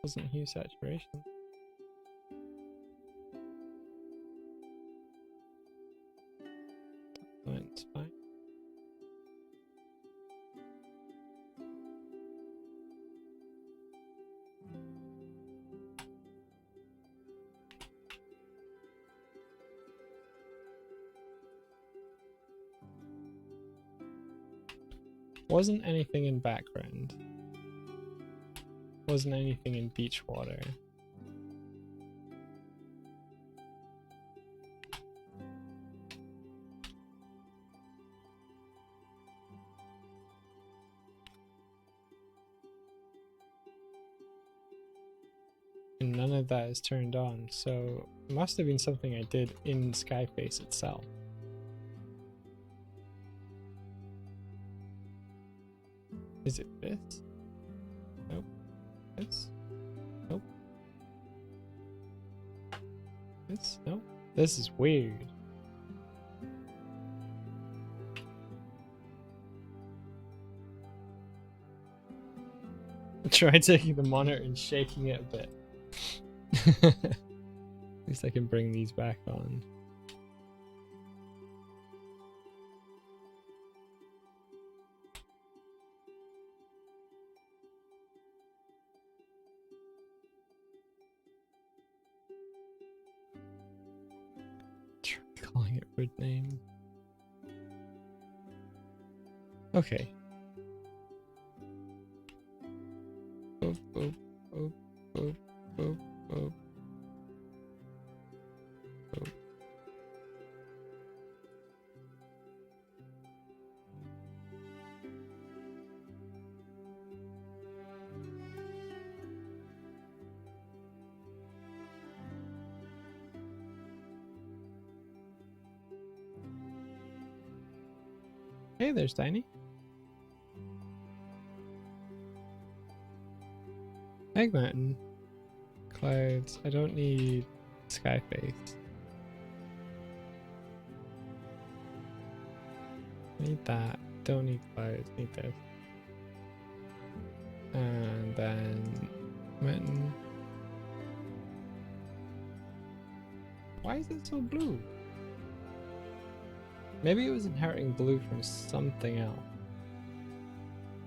Wasn't hue saturation. It's fine. Wasn't anything in background. Wasn't anything in beach water. And none of that is turned on, so it must have been something I did in Skyface itself. Is it this? Nope. This? Nope. This? Nope. This is weird. Try taking the monitor and shaking it a bit. At least I can bring these back on. Try calling it weird name. Okay. Boop, boop, boop, boop, boop, boop. Boop. Hey, there's Tiny. Egg Mountain. Clouds. I don't need Skyface. Need that. Don't need clouds. Need this. And then mountain. Why is it so blue? Maybe it was inheriting blue from something else.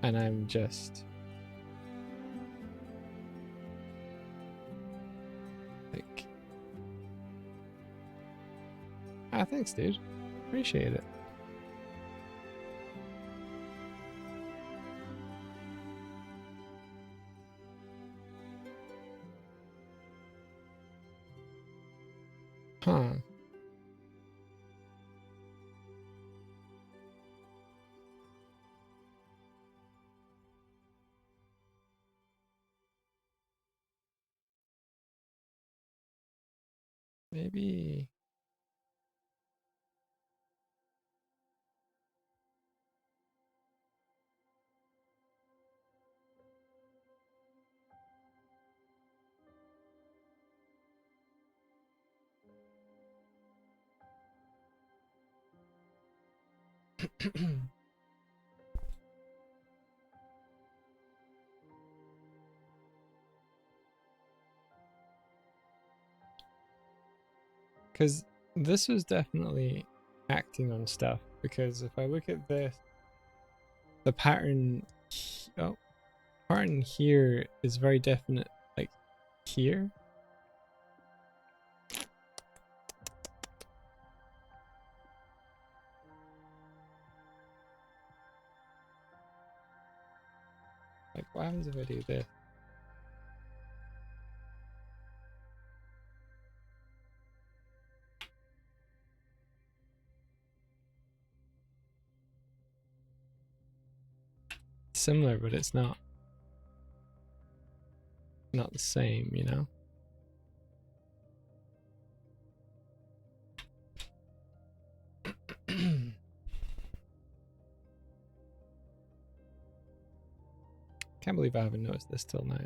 And I'm just like, ah, thanks, dude. Appreciate it. Huh. Maybe. Because this was definitely acting on stuff. Because if I look at this, the pattern, pattern here is very definite, like here. Like, what happens if I do this? similar, but it's not the same, you know? Can't believe I haven't noticed this till now.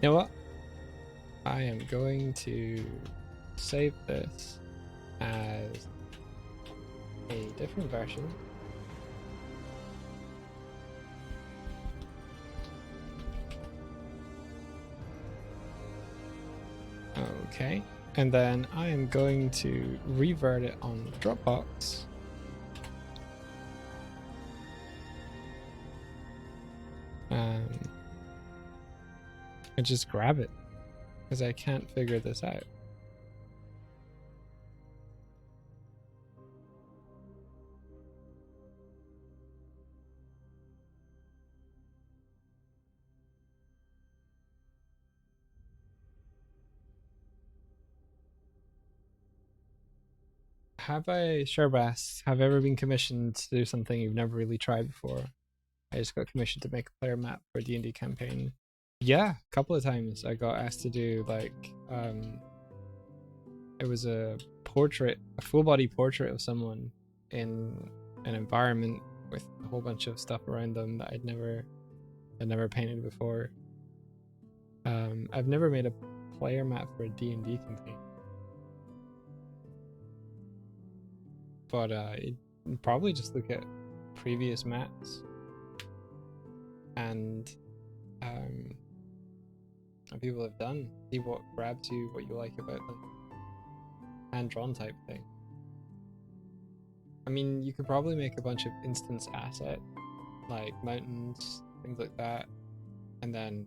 You know what? I am going to save this as a different version. Okay, and then I am going to revert it on Dropbox. And just grab it, because I can't figure this out. Have ever been commissioned to do something you've never really tried before? I just got commissioned to make a player map for a D&D campaign. Yeah, a couple of times I got asked to do it was a full body portrait of someone in an environment with a whole bunch of stuff around them that I'd never painted before. I've never made a player map for a D&D campaign, but I'd probably just look at previous maps and what people have done, see what grabs you, what you like about them, hand-drawn type thing. I mean, you could probably make a bunch of instance asset, like mountains, things like that, and then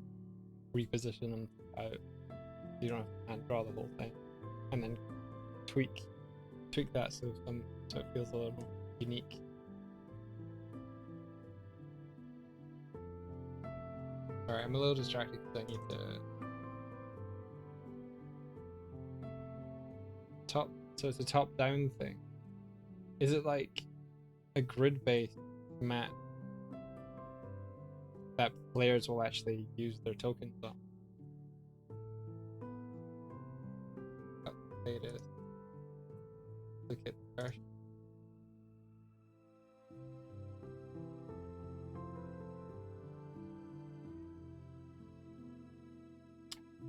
reposition them out. You don't have to hand draw the whole thing, and then tweak that so it feels a little more unique. Sorry, I'm a little distracted because I need to so it's a top-down thing. Is it like a grid-based map that players will actually use their tokens on? It is. Look at the version.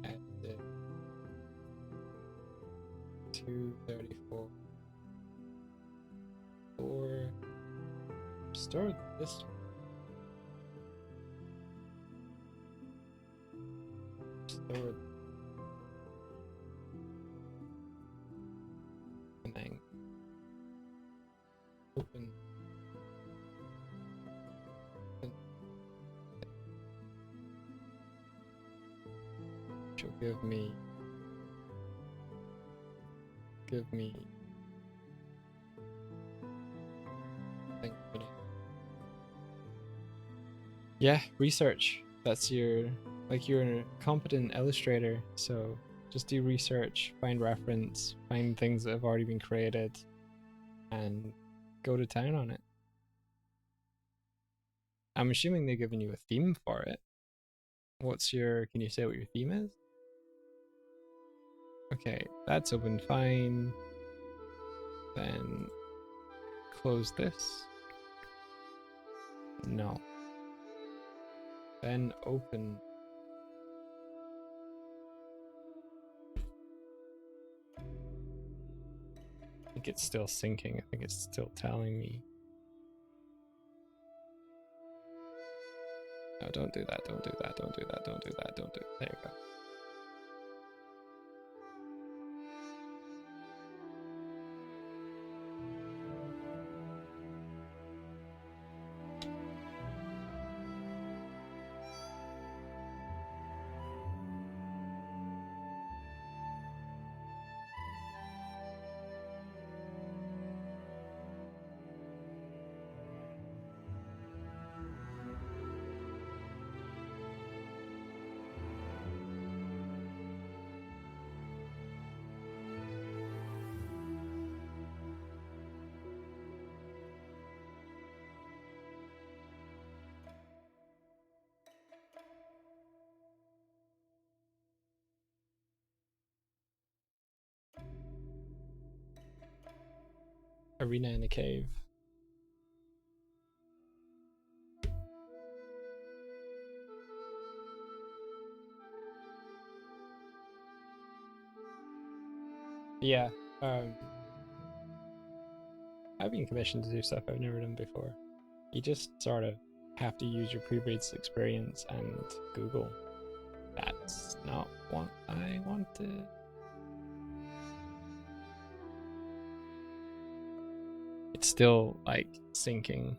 And 234. Or store this one. Store and then open. Which will give me yeah, research. That's you're a competent illustrator, so just do research, find reference, find things that have already been created, and go to town on it. I'm assuming they've given you a theme for it. Can you say what your theme is? Okay, that's open fine. Then close this. No. Then open. I think it's still syncing. I think it's still telling me. No, don't do that. Don't do that. Don't do that. Don't do that. Don't do it. There you go. Arena in a cave. Yeah, I've been commissioned to do stuff I've never done before. You just sort of have to use your previous experience and Google. That's not what I wanted. It's still like syncing.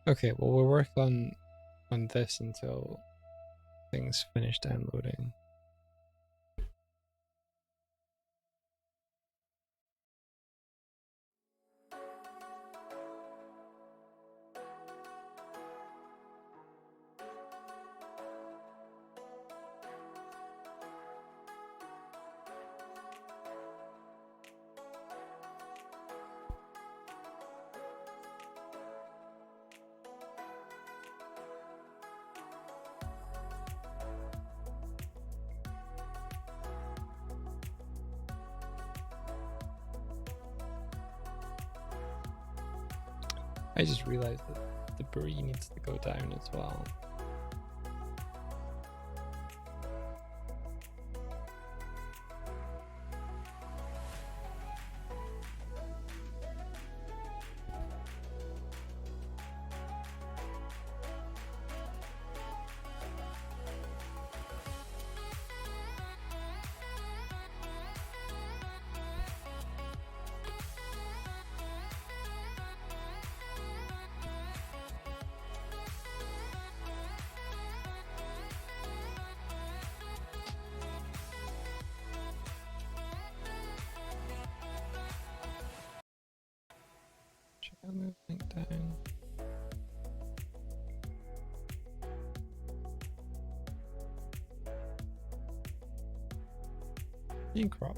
Okay, well we'll work on this until things finish downloading. I just realized that the brie needs to go down as well. I'll move link down. Being crop.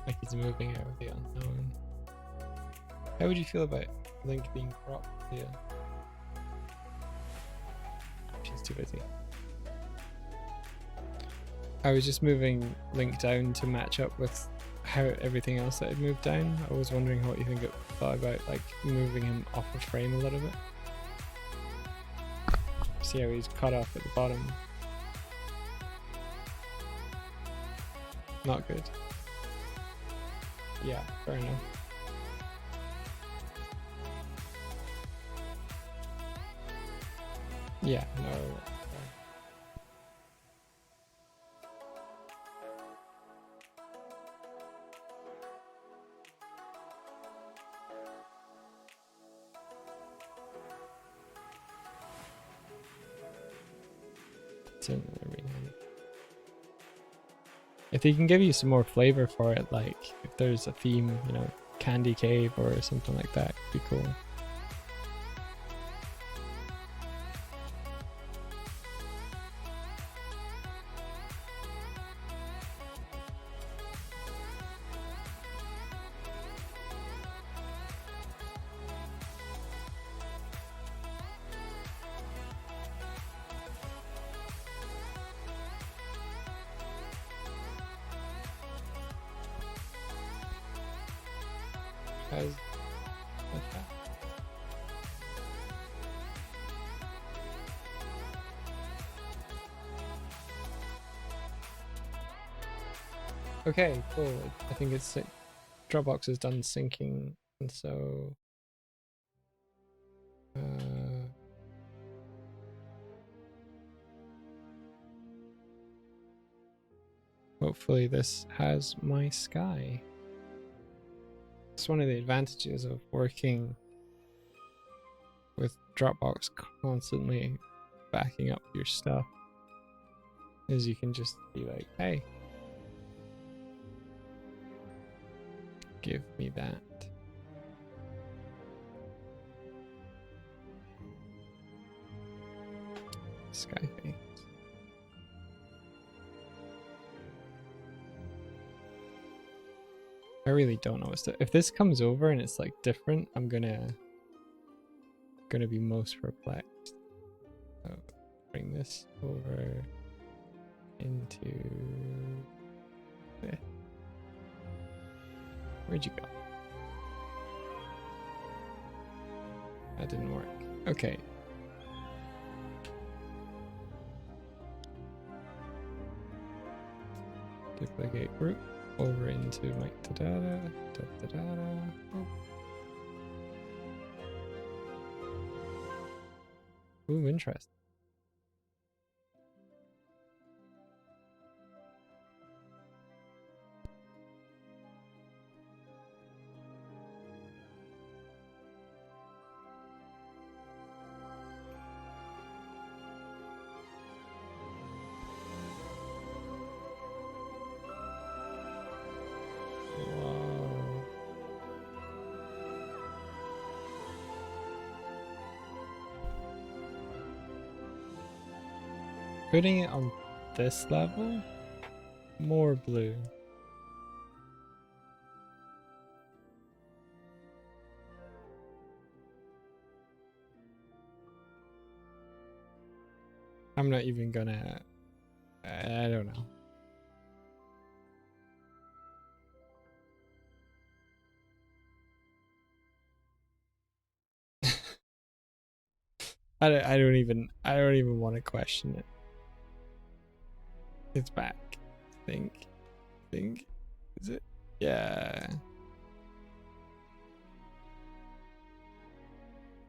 Like he's moving out of the unknown. How would you feel about Link being cropped here? She's too busy. I was just moving Link down to match up with how everything else that had moved down. I was wondering what you thought about like moving him off the frame a little bit. See how he's cut off at the bottom. Not good. Yeah, fair enough. Yeah, no. I if they can give you some more flavor for it, like if there's a theme, you know, Candy Cave or something like that, could be cool. Okay, cool. I think it's Dropbox is done syncing, and so hopefully this has my sky. It's one of the advantages of working with Dropbox constantly backing up your stuff, is you can just be like, hey, give me that. Sky face. I really don't know what's if this comes over and it's like different, I'm gonna be most perplexed. So bring this over into this. Where'd you go? That didn't work. Okay. Duplicate group over into my da-da-da, da-da-da-da. Oh. Ooh, interesting. Putting it on this level, more blue. I'm not even gonna, I don't know. I don't even want to question it. It's back. Think, is it? Yeah.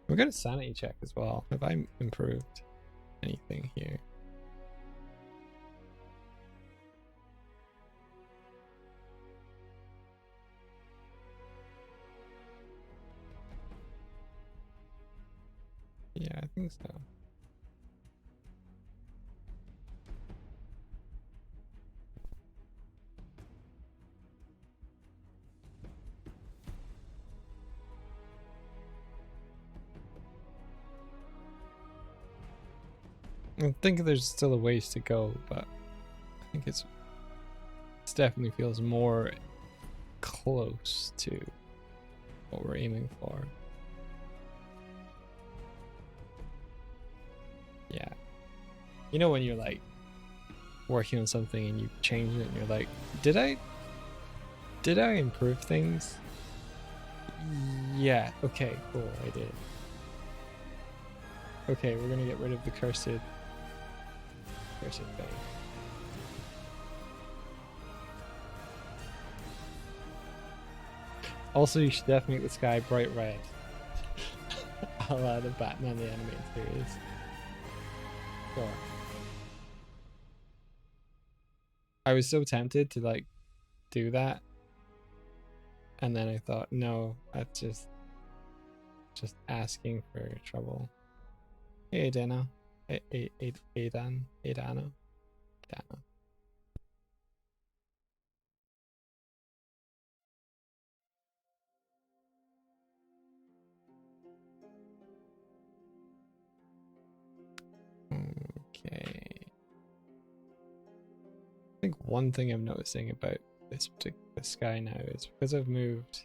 We're gonna sanity check as well. Have I improved anything here? Yeah, I think so. I think there's still a ways to go, but I think it definitely feels more close to what we're aiming for. Yeah. You know when you're like working on something and you change it and you're like, did I improve things? Yeah, okay, cool, I did. Okay, we're gonna get rid of the cursed thing. Also, you should definitely make the sky bright red. A la the Batman the Animated Series. Sure. I was so tempted to like do that, and then I thought, no, that's just asking for trouble. Hey, Dana. Hey, Dano. think one thing I'm noticing about this particular sky now is because I've moved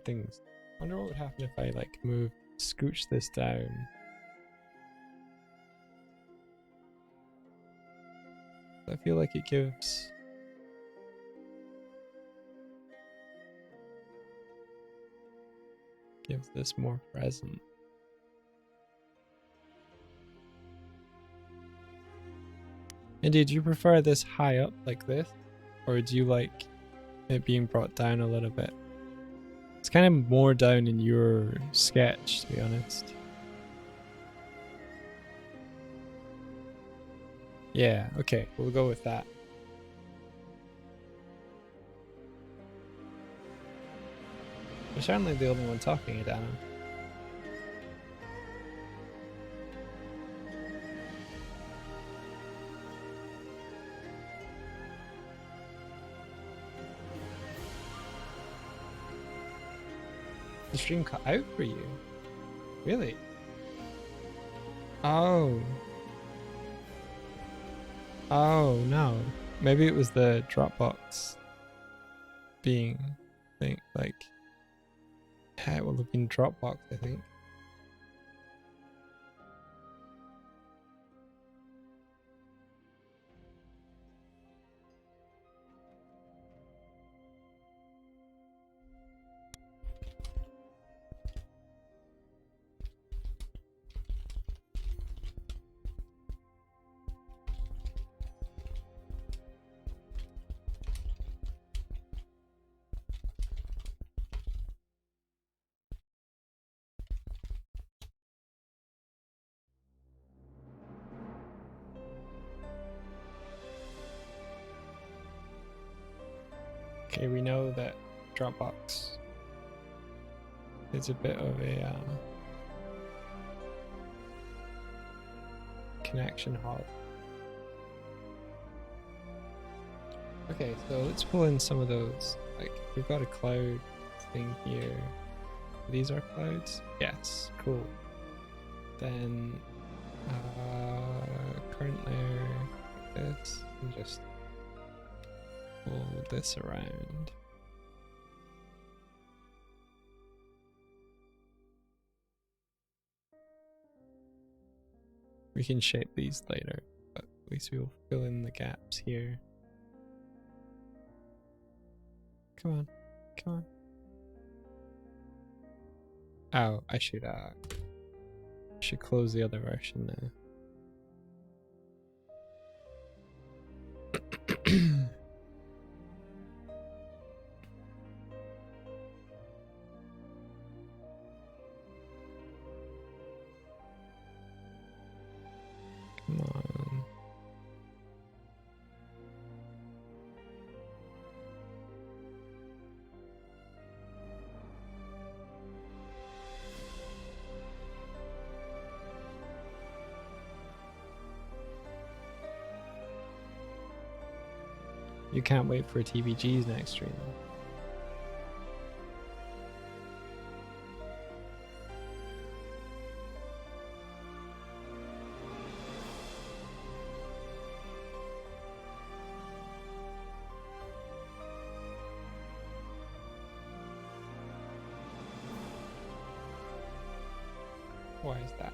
things. I wonder what would happen if I like scooch this down. I feel like it gives this more present. Indeed, do you prefer this high up like this, or do you like it being brought down a little bit? It's kind of more down in your sketch, to be honest. Yeah, okay, we'll go with that. You're certainly the only one talking, Adana. The stream cut out for you? Really? Oh. Oh no. Maybe it was the Dropbox being like it will have been Dropbox, I think. Okay, we know that Dropbox is a bit of a connection hog. Okay, so let's pull in some of those. Like, we've got a cloud thing here. These are clouds? Yes, cool. Then, current layer like this, and just pull this around. We can shape these later, but at least we'll fill in the gaps here. Come on, come on. Oh, I should close the other version now. Come on. You can't wait for TVG's next stream. Why is that?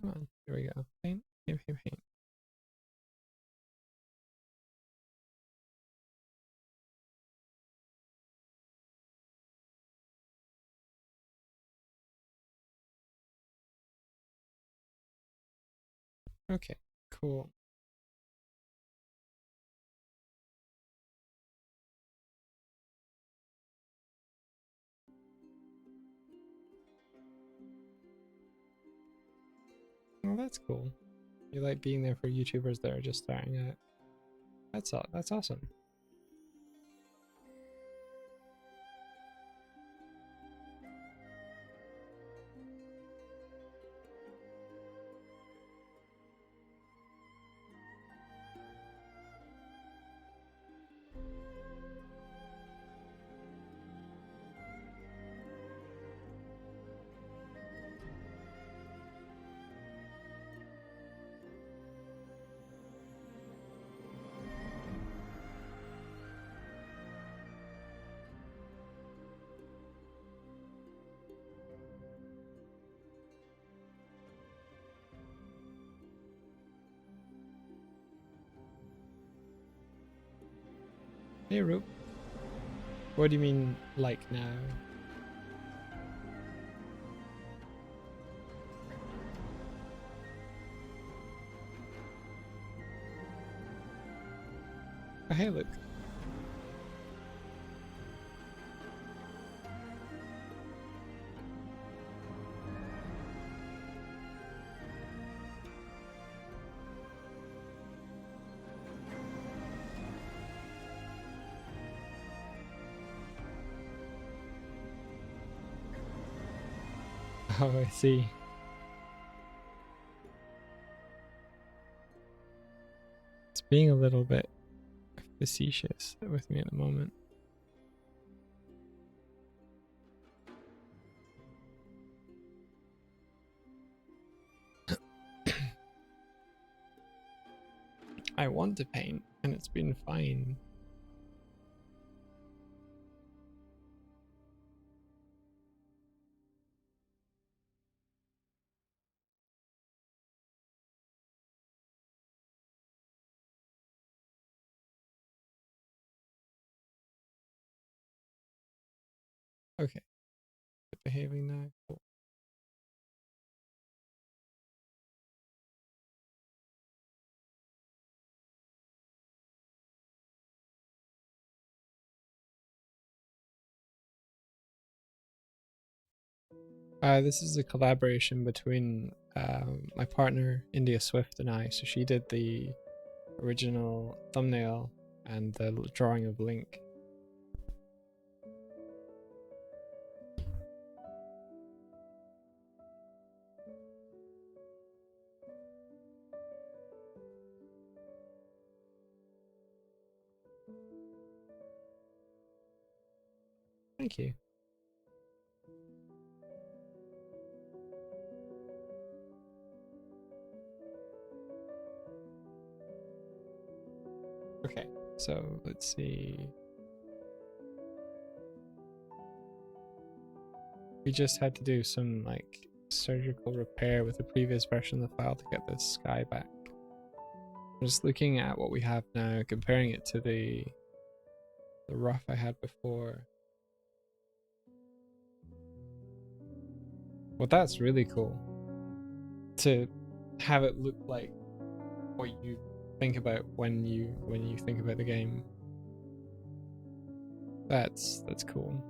Come on, here we go. Paint, paint, paint, paint. Okay, cool. Well, that's cool. You like being there for YouTubers that are just starting out. That's awesome. Hey, Roop. What do you mean, like now? Oh, hey, look. Oh, I see. It's being a little bit facetious with me at the moment. I want to paint, and it's been fine. Okay, behaving now. Cool. This is a collaboration between my partner India Swift and I. So she did the original thumbnail and the drawing of Link. Thank you. Okay, so let's see. We just had to do some like surgical repair with the previous version of the file to get this sky back. I'm just looking at what we have now, comparing it to the rough I had before. Well, that's really cool to have it look like what you think about when you think about the game. That's cool.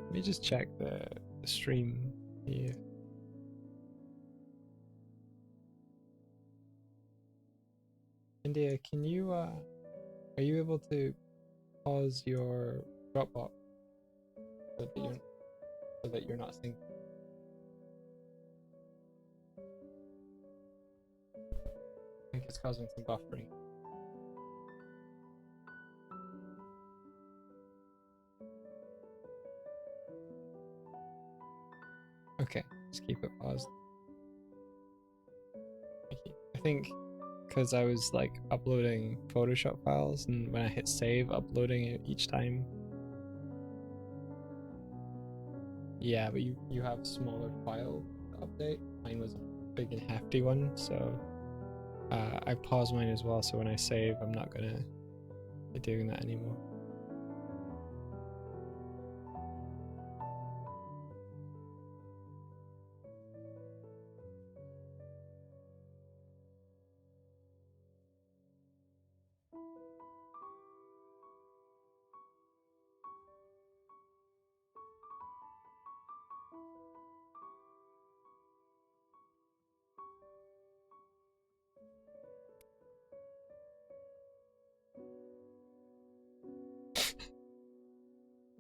Let me just check the stream here. India, can you are you able to pause your Dropbox so that you're not synced? I think it's causing some buffering. Okay, just keep it paused. I think because I was like uploading Photoshop files, and when I hit save, uploading it each time. Yeah, but you have a smaller file to update. Mine was a big and hefty one, so I paused mine as well. So when I save, I'm not gonna be doing that anymore.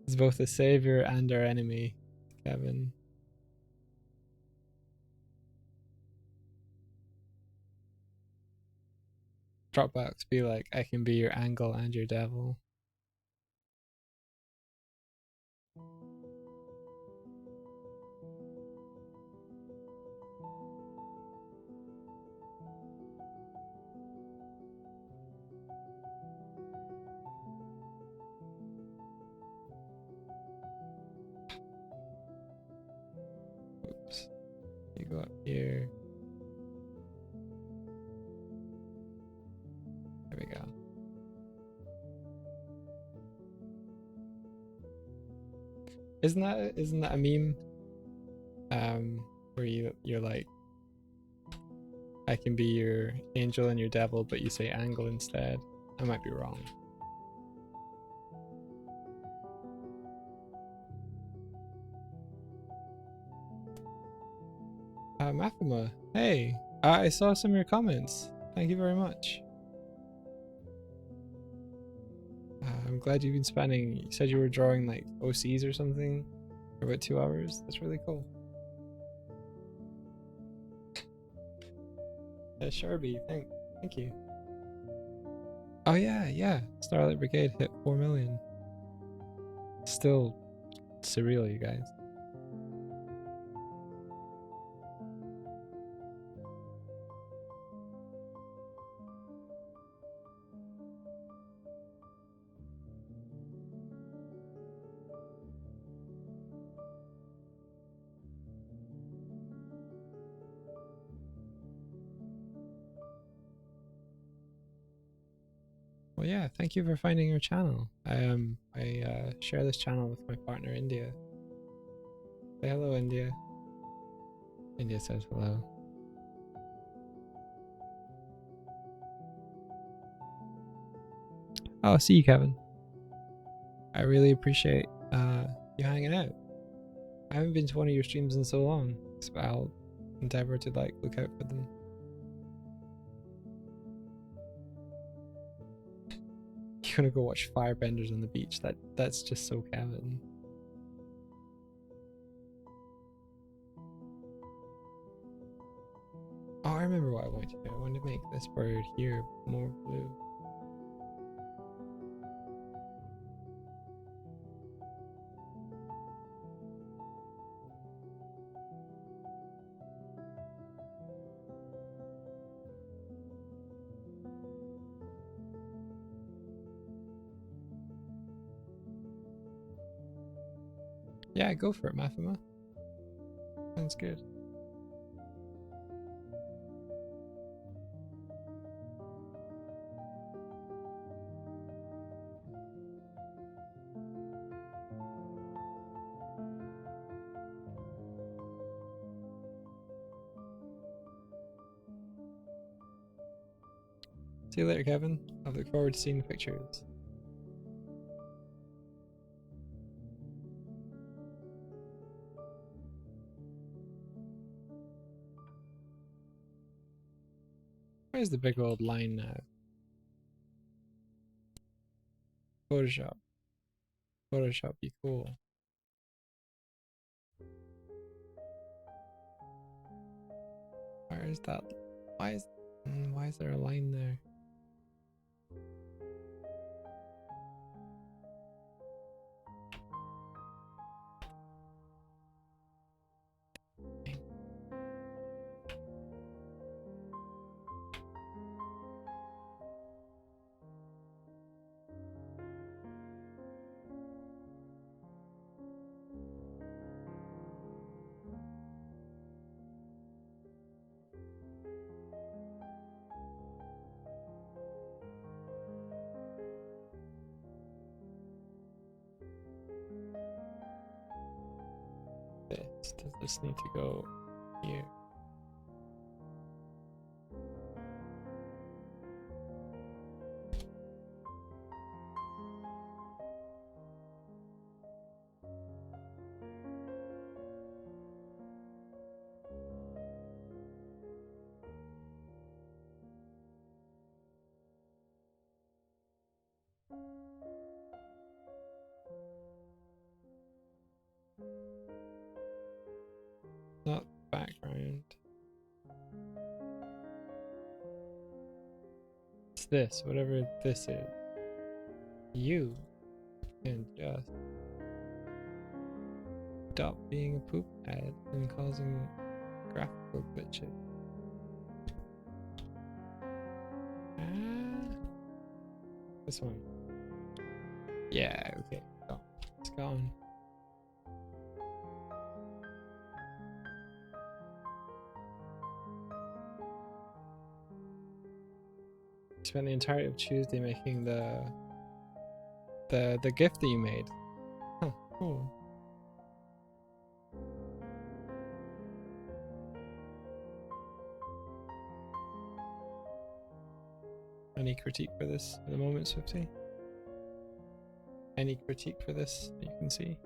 It's both the savior and our enemy, Kevin. Dropbox be like, I can be your angle and your devil. Oops. You go up here. There we go. Isn't that a meme? Where you're like, I can be your angel and your devil, but you say angle instead. I might be wrong. Mathema, hey, I saw some of your comments. Thank you very much. I'm glad you've been spending. You said you were drawing like OCs or something for about 2 hours. That's really cool. Sharby, thank you. Oh yeah. Starlight Brigade hit 4 million. Still surreal, you guys. Well, yeah, thank you for finding your channel. I share this channel with my partner India. Say hello, India. India says hello. Oh, see you, Kevin. I really appreciate you hanging out. I haven't been to one of your streams in so long, so I'll endeavor to like look out for them. You're gonna go watch firebenders on the beach. That's just so Kevin. Oh, I remember what I wanted to do. I wanted to make this bird here more blue. Yeah, go for it, Mathema. Sounds good. See you later, Kevin. I look forward to seeing the pictures. Where's the big old line now? Photoshop. Photoshop be cool. Where is that? Why is there a line there? this? Does this need to go here? Not background. It's this, whatever this is. You can just stop being a poop head and causing graphical glitches. This one. Yeah, okay. Oh, it's gone. Spent the entirety of Tuesday making the gift that you made. Huh, cool. Any critique for this at the moment, Swifty? Any critique for this that you can see?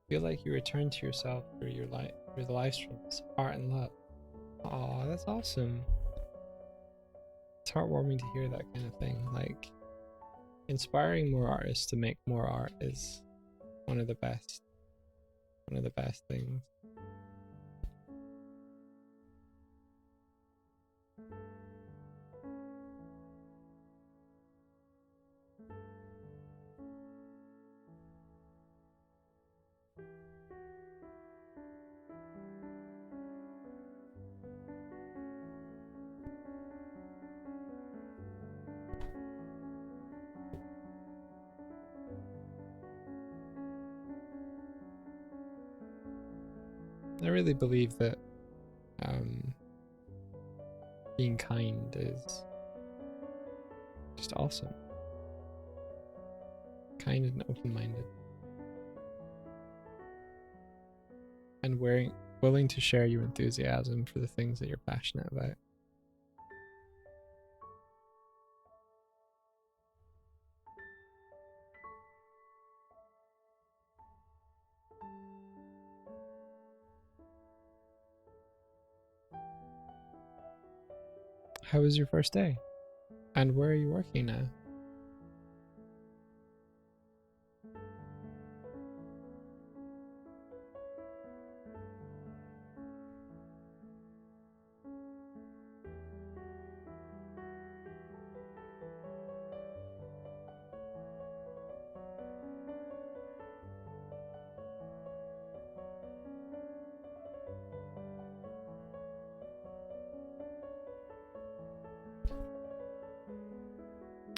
Feel like you return to yourself through your through the live streams, art and love. Aw, that's awesome. It's heartwarming to hear that kind of thing. Like, inspiring more artists to make more art is one of the best things. I really believe that being kind is just awesome. Kind and open-minded. And willing to share your enthusiasm for the things that you're passionate about. How was your first day? And where are you working now?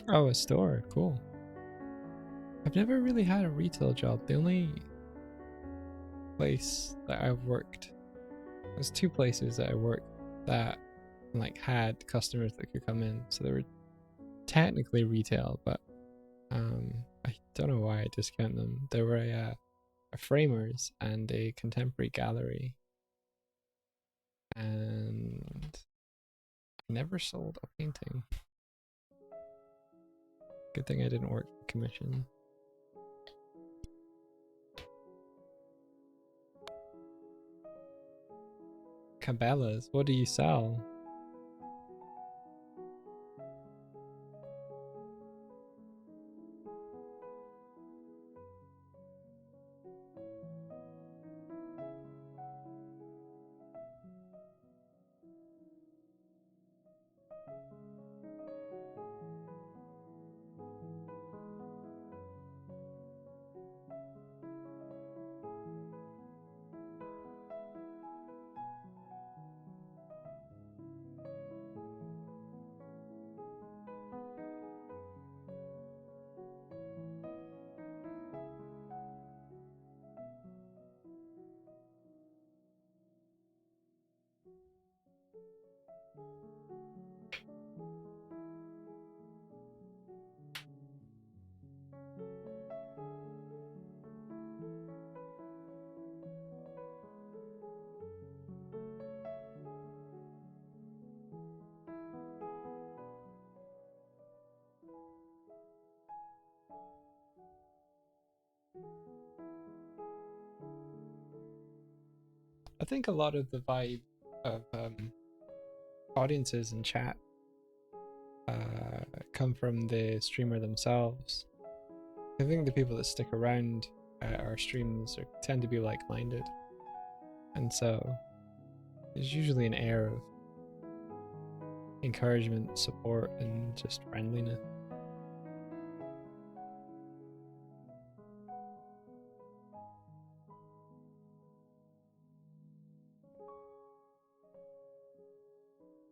Oh, a store. Cool. I've never really had a retail job. The only place that I've worked, there's two places that I worked that like had customers that could come in, so they were technically retail, but I don't know why I discount them. They were a framers and a contemporary gallery, and I never sold a painting. Good thing I didn't work for commission. Cabela's, what do you sell? I think a lot of the vibe of audiences and chat come from the streamer themselves. I think the people that stick around our streams tend to be like-minded, and so there's usually an air of encouragement, support, and just friendliness.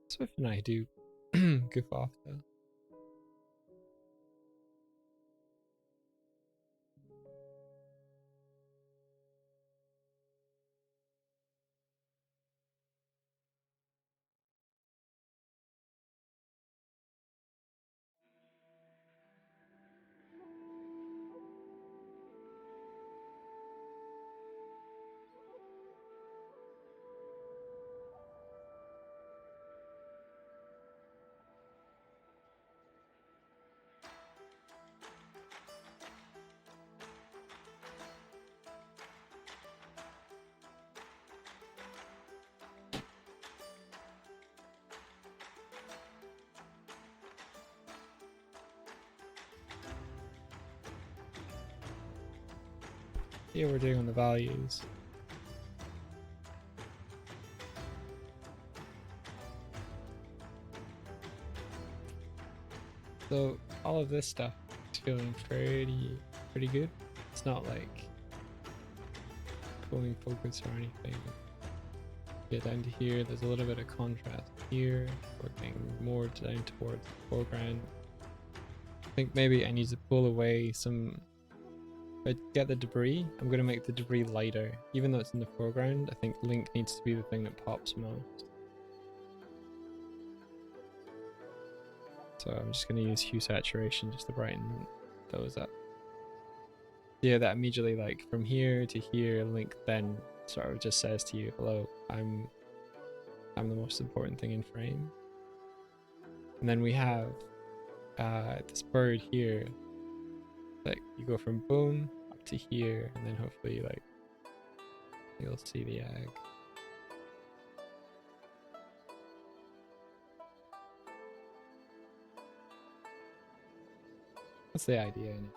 Swift and I do goof off though. Here we're doing on the values. So all of this stuff is feeling pretty good. It's not like pulling focus or anything. Get down to here, there's a little bit of contrast here, working more down towards the foreground. I think maybe I need to pull away some. If I get the debris, I'm going to make the debris lighter. Even though it's in the foreground, I think Link needs to be the thing that pops most. So I'm just going to use hue saturation just to brighten those up. Yeah, that immediately, like, from here to here, Link then sort of just says to you, hello, I'm the most important thing in frame. And then we have this bird here. Like, you go from boom up to here, and then hopefully, like, you'll see the egg. That's the idea in it.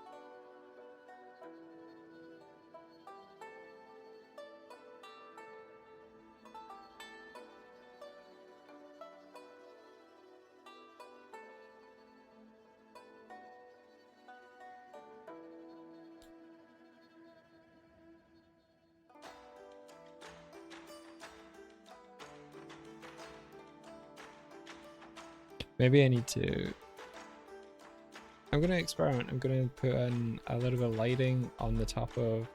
Maybe I need to... I'm going to experiment. I'm going to put in a little bit of lighting on the top of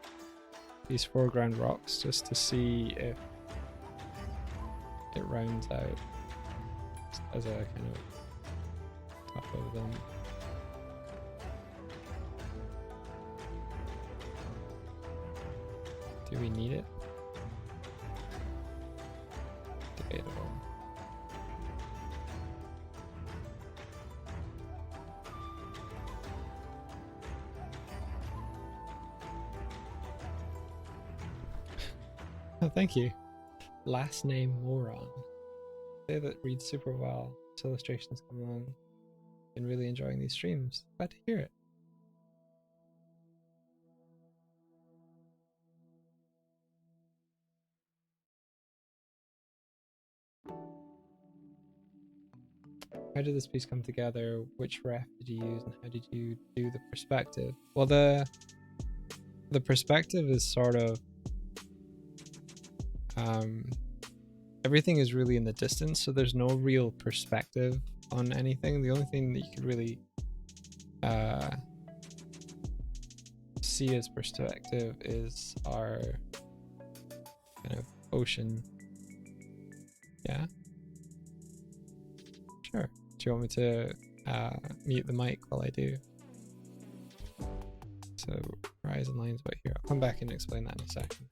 these foreground rocks just to see if it rounds out as a kind of top of them. Do we need it? Debatable. Oh, thank you. Last name Moron. Say that reads super well. This illustrations come along. Been really enjoying these streams. Glad to hear it. How did this piece come together? Which ref did you use, and how did you do the perspective? Well, the perspective is sort of everything is really in the distance, so there's no real perspective on anything. The only thing that you could really see as perspective is our kind of ocean. Yeah, sure. Do you want me to mute the mic while I do? So horizon lines about here. I'll come back and explain that in a second.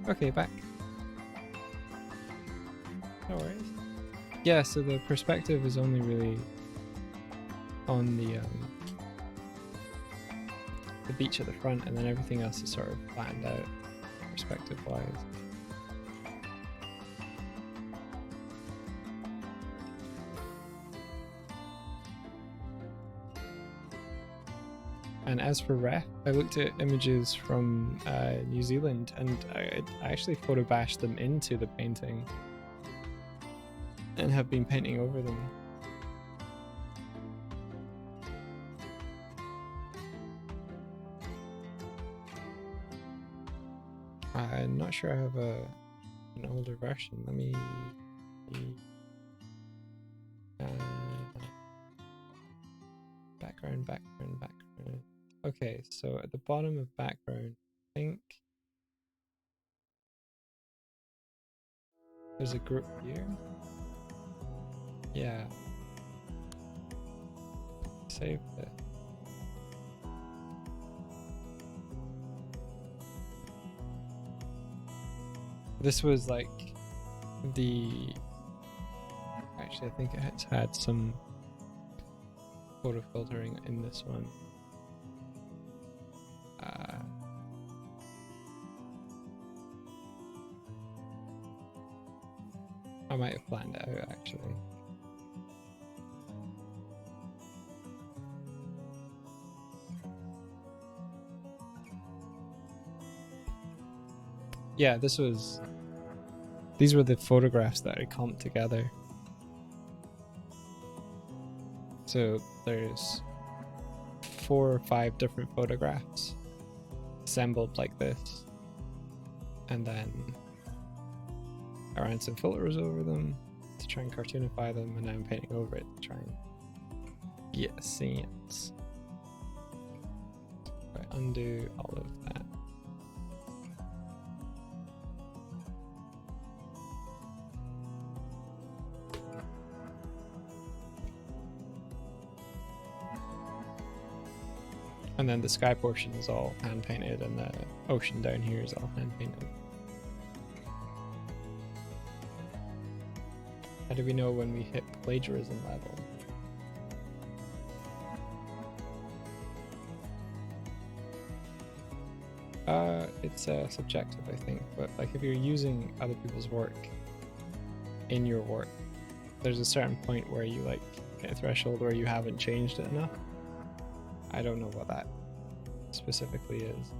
Okay, back. No worries. Yeah, so the perspective is only really on the beach at the front, and then everything else is sort of planned out perspective-wise. And as for ref, I looked at images from New Zealand, and I actually photo bashed them into the painting and have been painting over them. I'm not sure I have an older version. Let me see. Background. Okay, so at the bottom of background, I think there's a group here. Yeah. Save it. This was like the... Actually, I think it's had some photo filtering in this one. I might have planned it out actually. Yeah, these were the photographs that I comped together. So there's 4 or 5 different photographs assembled like this, and then I ran some filters over them to try and cartoonify them, and now I'm painting over it to try and get a sense. Right, undo all of that. And then the sky portion is all hand painted, and the ocean down here is all hand painted. How do we know when we hit plagiarism level? It's subjective, I think, but like if you're using other people's work in your work, there's a certain point where you like hit a threshold where you haven't changed it enough. I don't know what that specifically is.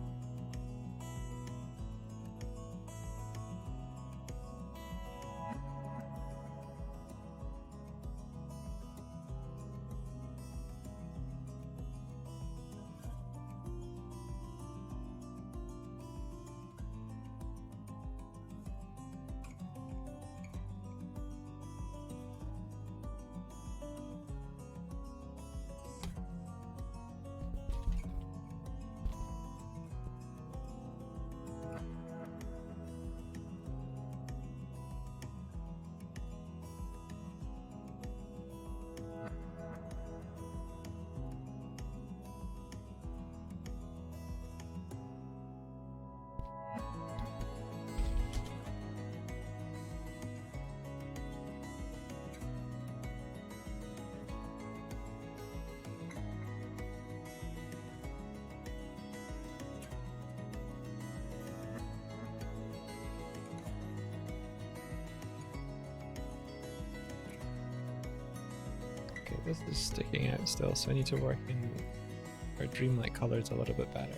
this is sticking out still, so I need to work in our dreamlight colors a little bit better.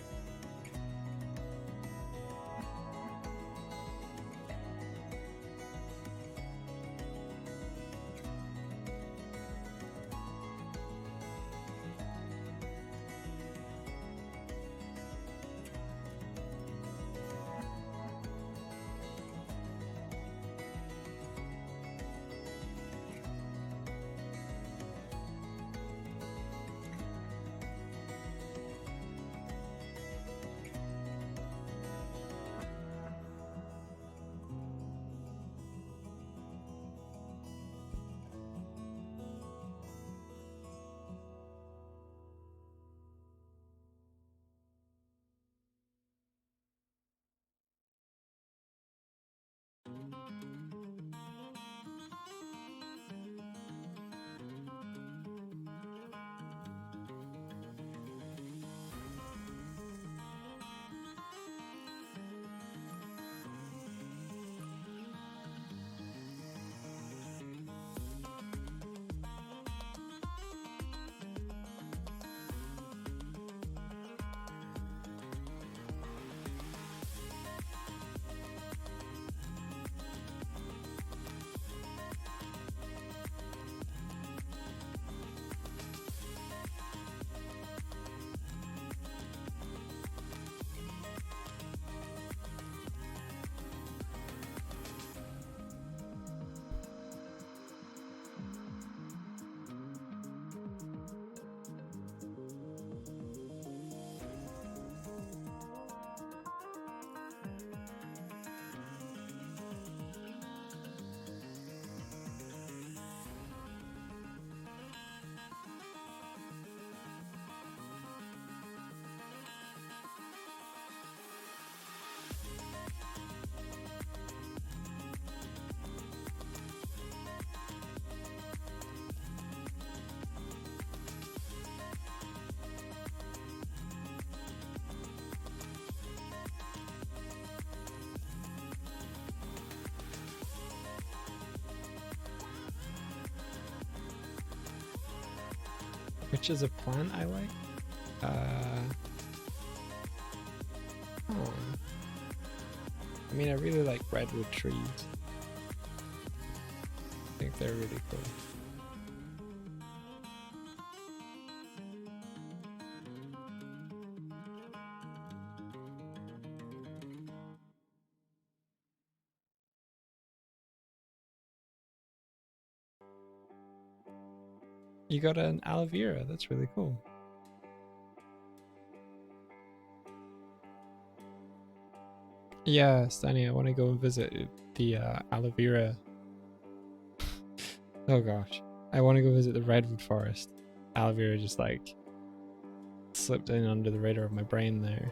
Which is a plant I like? Oh. I mean, I really like redwood trees. I think they're really cool. You got an aloe vera, that's really cool. Yeah, Stanny, I want to go and visit the aloe vera. Oh gosh. I want to go visit the redwood forest. Aloe vera just like slipped in under the radar of my brain there.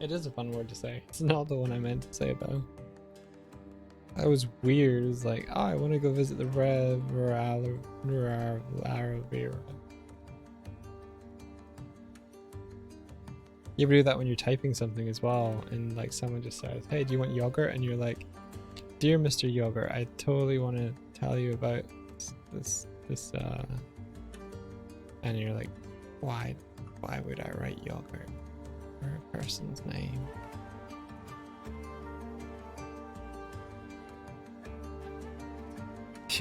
It is a fun word to say. It's not the one I meant to say though. That was weird. It was like, oh, I want to go visit the aloe vera. You ever do that when you're typing something as well, and like someone just says, "Hey, do you want yogurt?" And you're like, "Dear Mr. Yogurt, I totally want to tell you about this and you're like, why would I write yogurt for a person's name?"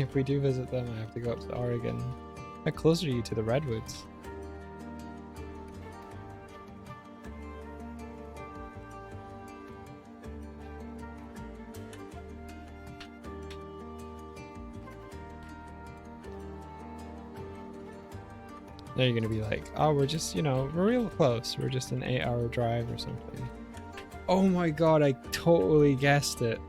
If we do visit them, I have to go up to Oregon. How close are you to the redwoods? Now you're gonna be like, oh, we're just, you know, we're real close. We're just an 8-hour drive or something. Oh my god, I totally guessed it.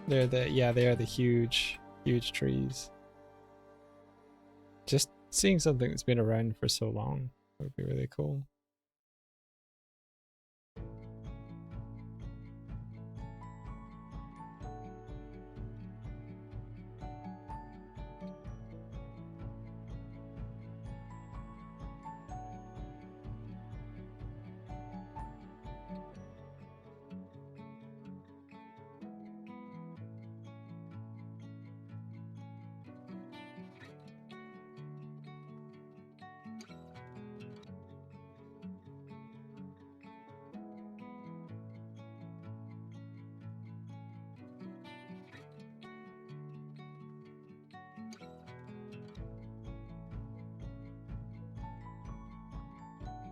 They're the, yeah, they are the huge trees. Just seeing something that's been around for so long would be really cool.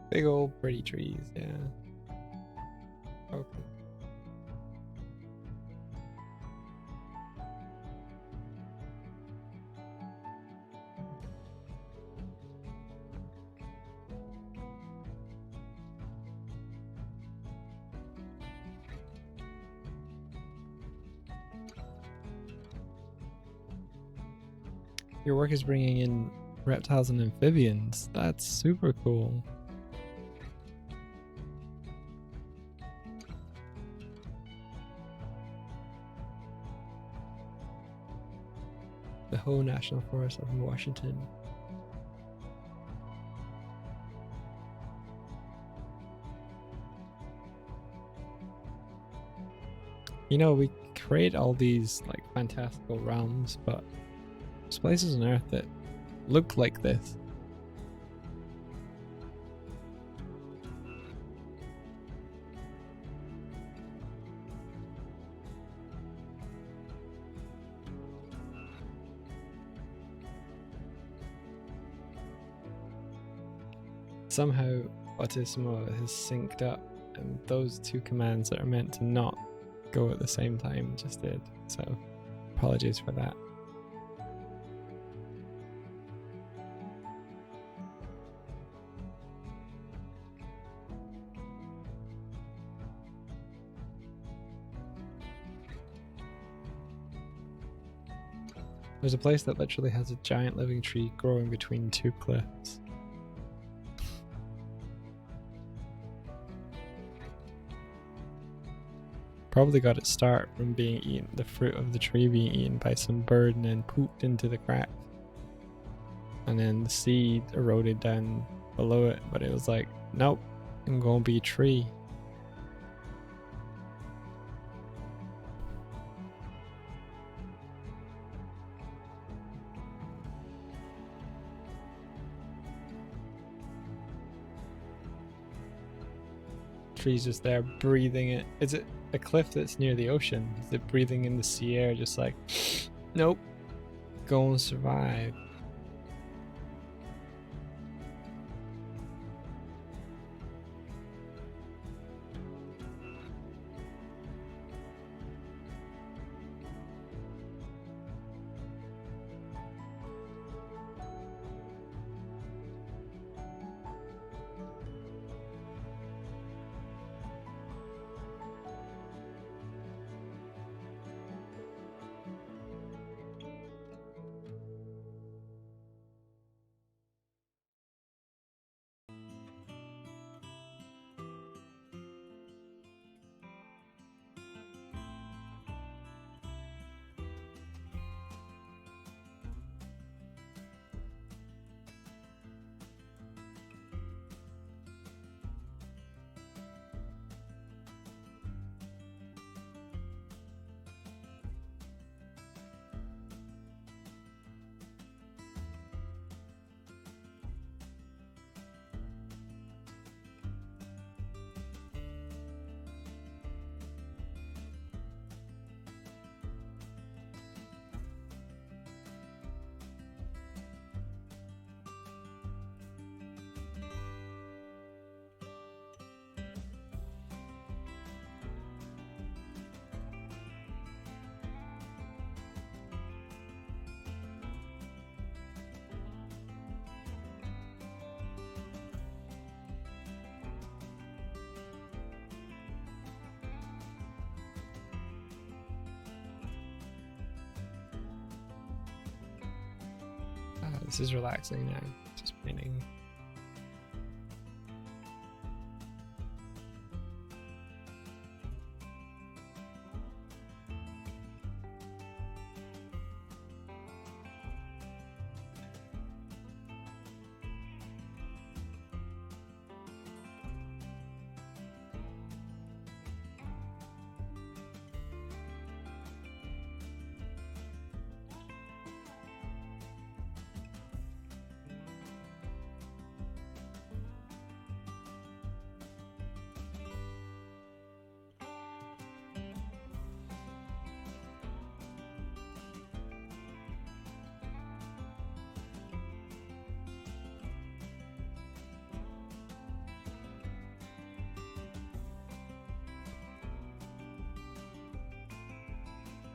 Big old pretty trees, yeah. Okay. Your work is bringing in reptiles and amphibians. That's super cool. The whole National Forest of Washington. You know, we create all these like fantastical realms, but there's places on Earth that look like this. Somehow Autismo has synced up, and those two commands that are meant to not go at the same time just did, so apologies for that. There's a place that literally has a giant living tree growing between two cliffs. Probably got its start from being eaten, the fruit of the tree being eaten by some bird and then pooped into the crack. And then the seed eroded down below it, but it was like, nope, I'm gonna be a tree. Tree's just there breathing it. Is it a cliff that's near the ocean? Is it breathing in the sea air just like, nope, go and survive? This is relaxing now. Just painting.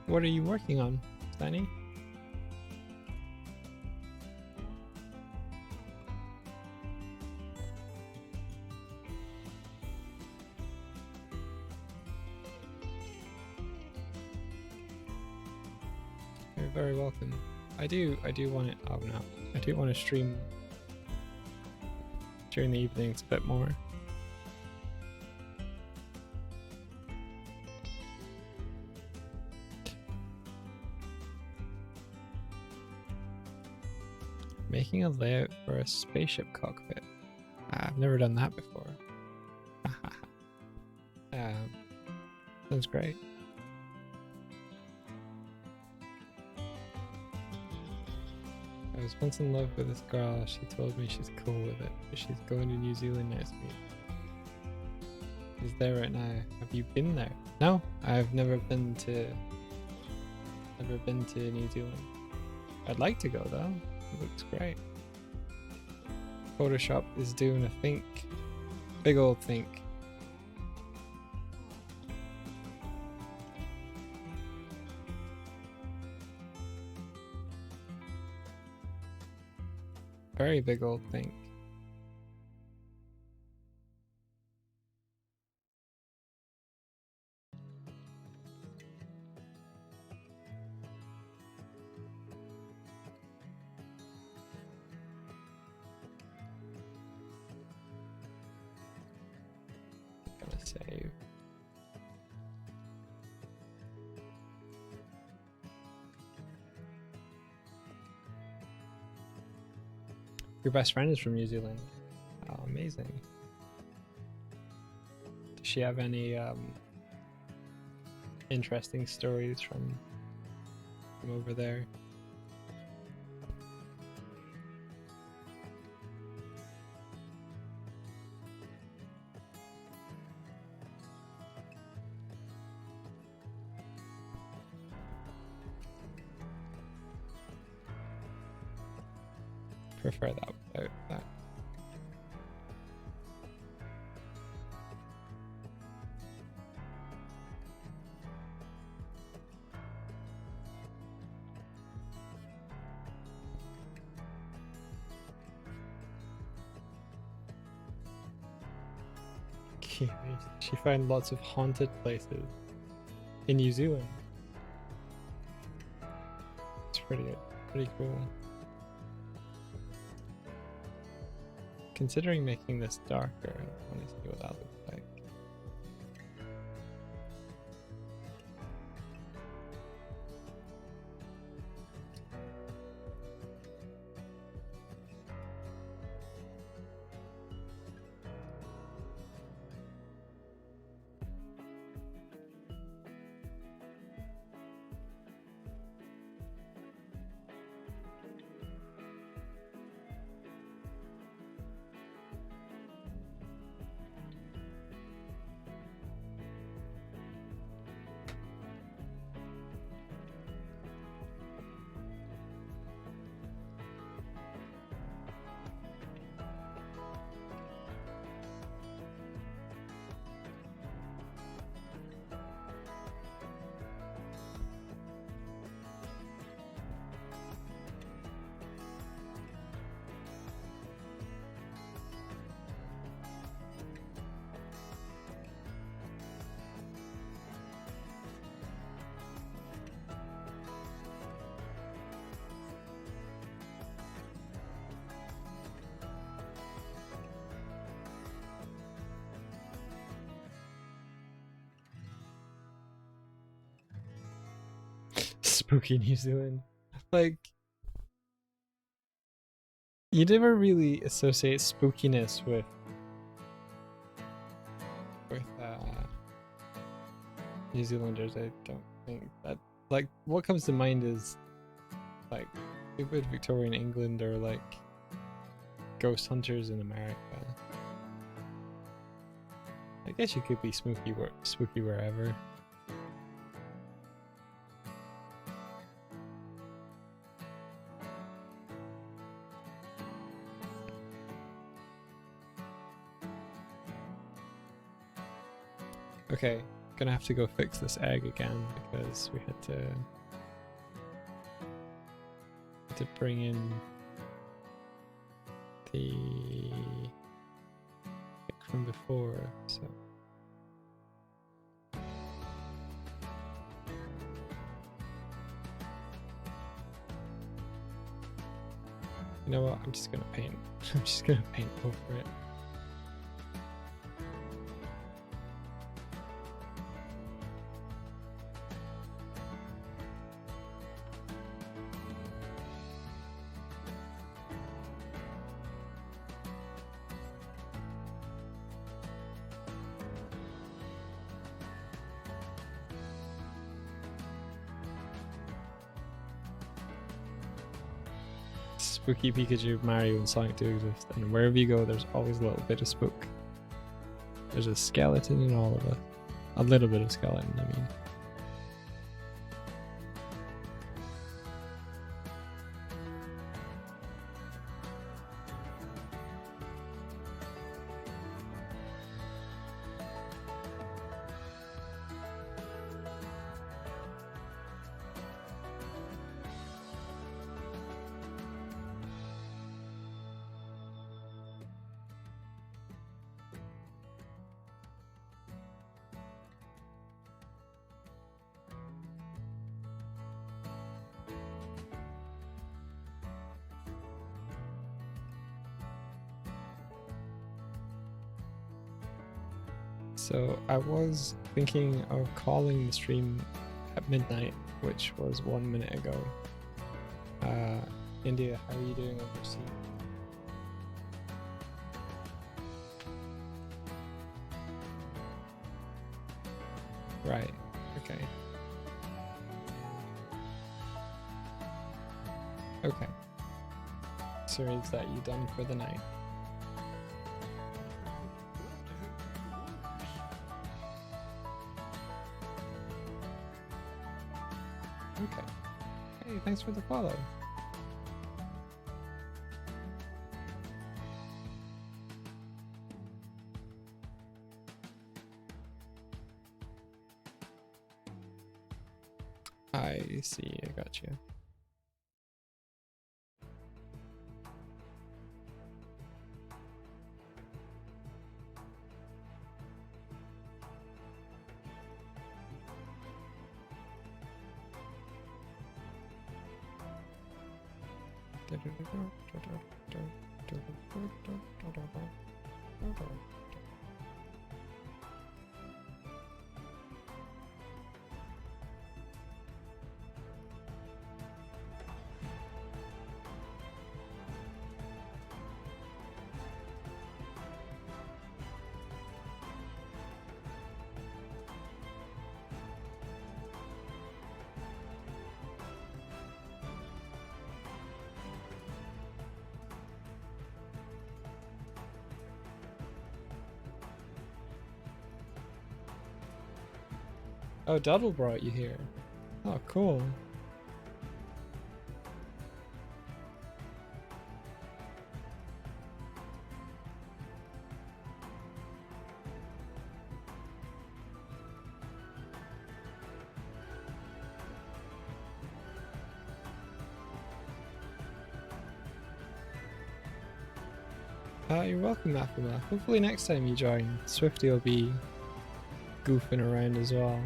What are you working on, Danny? You're very welcome. I do want it. Oh no, I do want to stream during the evenings a bit more. Making a layout for a spaceship cockpit. I've never done that before. Sounds great. I was once in love with this girl. She told me she's cool with it, but she's going to New Zealand next week. She's there right now. Have you been there? No, I've never been to New Zealand. I'd like to go though. It looks great. Photoshop is doing a think. Big old think. Very big old think. Save. Your best friend is from New Zealand. Oh, amazing. Does she have any interesting stories from over there? Prefer that without that. She found lots of haunted places in New Zealand. It's pretty cool. Considering making this darker, I want to see what that looks like. spooky New Zealand. Like, you never really associate spookiness with New Zealanders. I don't think that, like, what comes to mind is like stupid Victorian England or like ghost hunters in America. I guess you could be spooky wherever. Okay, gonna have to go fix this egg again because we had to bring in the egg from before, so. You know what? I'm just gonna paint. I'm just gonna paint over it. Spooky Pikachu, Mario, and Sonic do exist, and wherever you go, there's always a little bit of spook. There's a skeleton in all of us. A little bit of skeleton, I mean. So I was thinking of calling the stream at midnight, which was 1 minute ago. India, how are you doing overseas? Right, okay. Okay. So is that you done for the night? Okay. Hey, thanks for the follow. I see, I got you. Oh, Duddle brought you here. Oh, cool. You're welcome, Mathema. Hopefully next time you join, Swifty will be goofing around as well.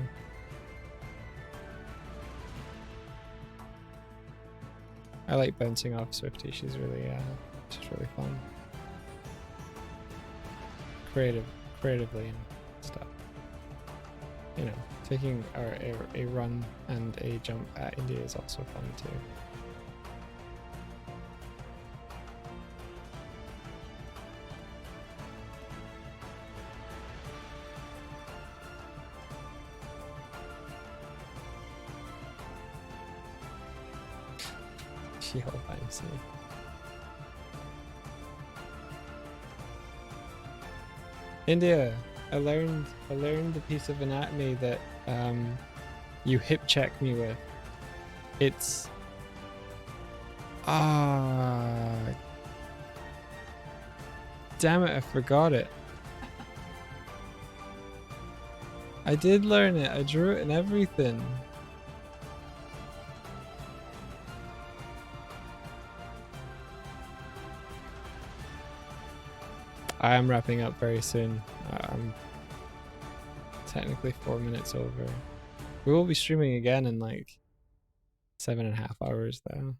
I like bouncing off Swifty. She's really fun. Creatively and stuff. You know, taking a run and a jump at India is also fun too. She-Hulk fancy. India, I learned the piece of anatomy that you hip check me with. It's damn it, I forgot it. I did learn it. I drew it and everything. I am wrapping up very soon. I'm technically 4 minutes over. We will be streaming again in like 7.5 hours though,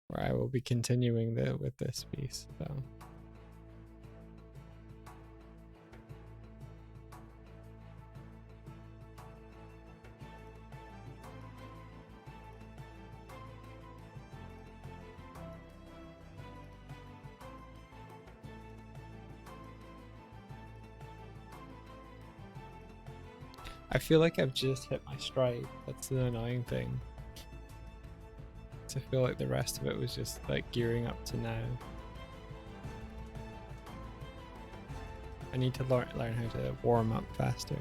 where I will be continuing with this piece. So I feel like I've just hit my stride. That's the annoying thing. I feel like the rest of it was just like gearing up to now. I need to learn how to warm up faster.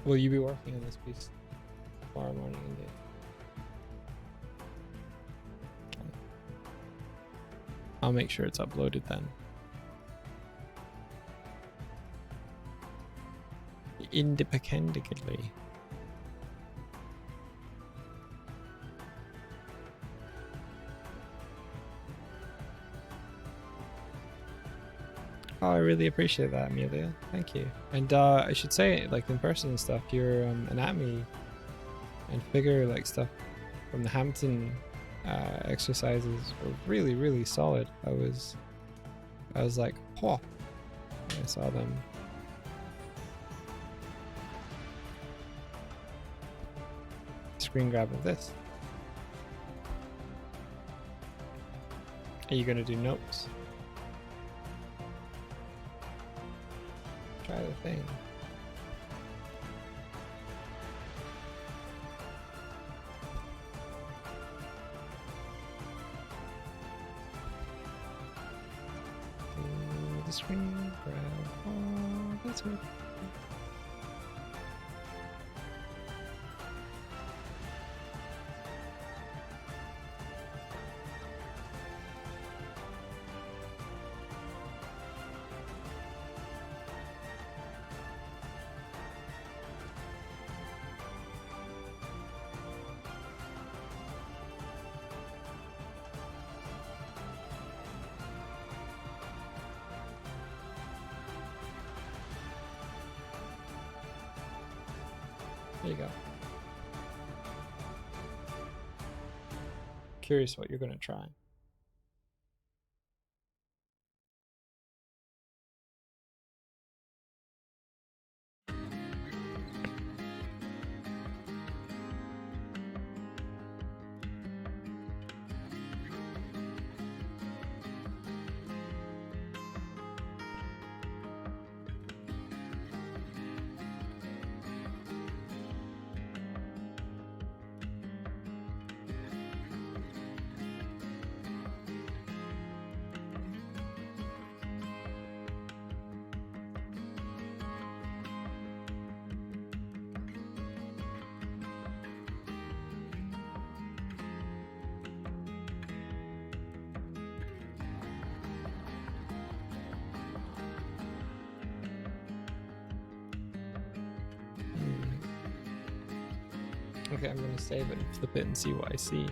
Will you be working on this piece tomorrow morning indeed? I'll make sure it's uploaded then. Independently. Oh, I really appreciate that, Amelia. Thank you. And I should say, like in person and stuff, your anatomy and figure like stuff from the Hampton exercises were really, really solid. I was like, oh, when I saw them. Screen grab of this. Are you gonna do notes? Try the thing. Do the screen grab. Oh, that's good. There you go. Curious what you're going to try. Okay, I'm gonna save it and flip it and see what I see.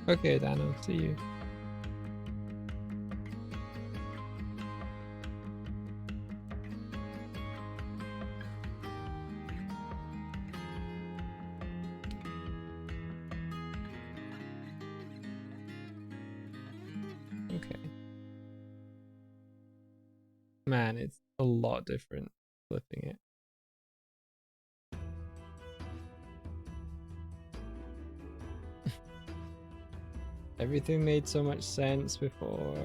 Okay, Dano, see you. Okay. Man, it's a lot different flipping it. Everything made so much sense before.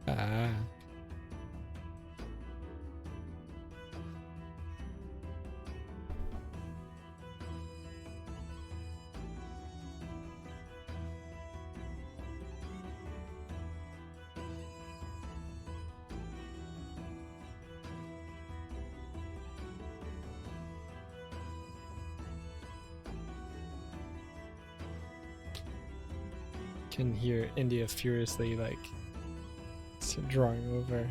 Ah. Can hear India furiously like drawing over.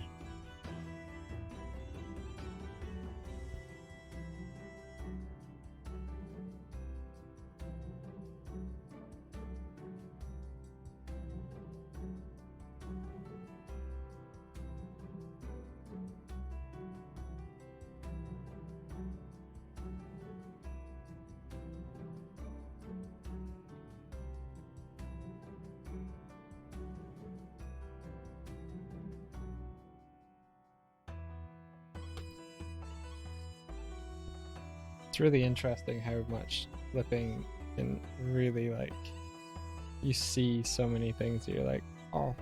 It's really interesting how much flipping can really like, you see so many things that you're like, oh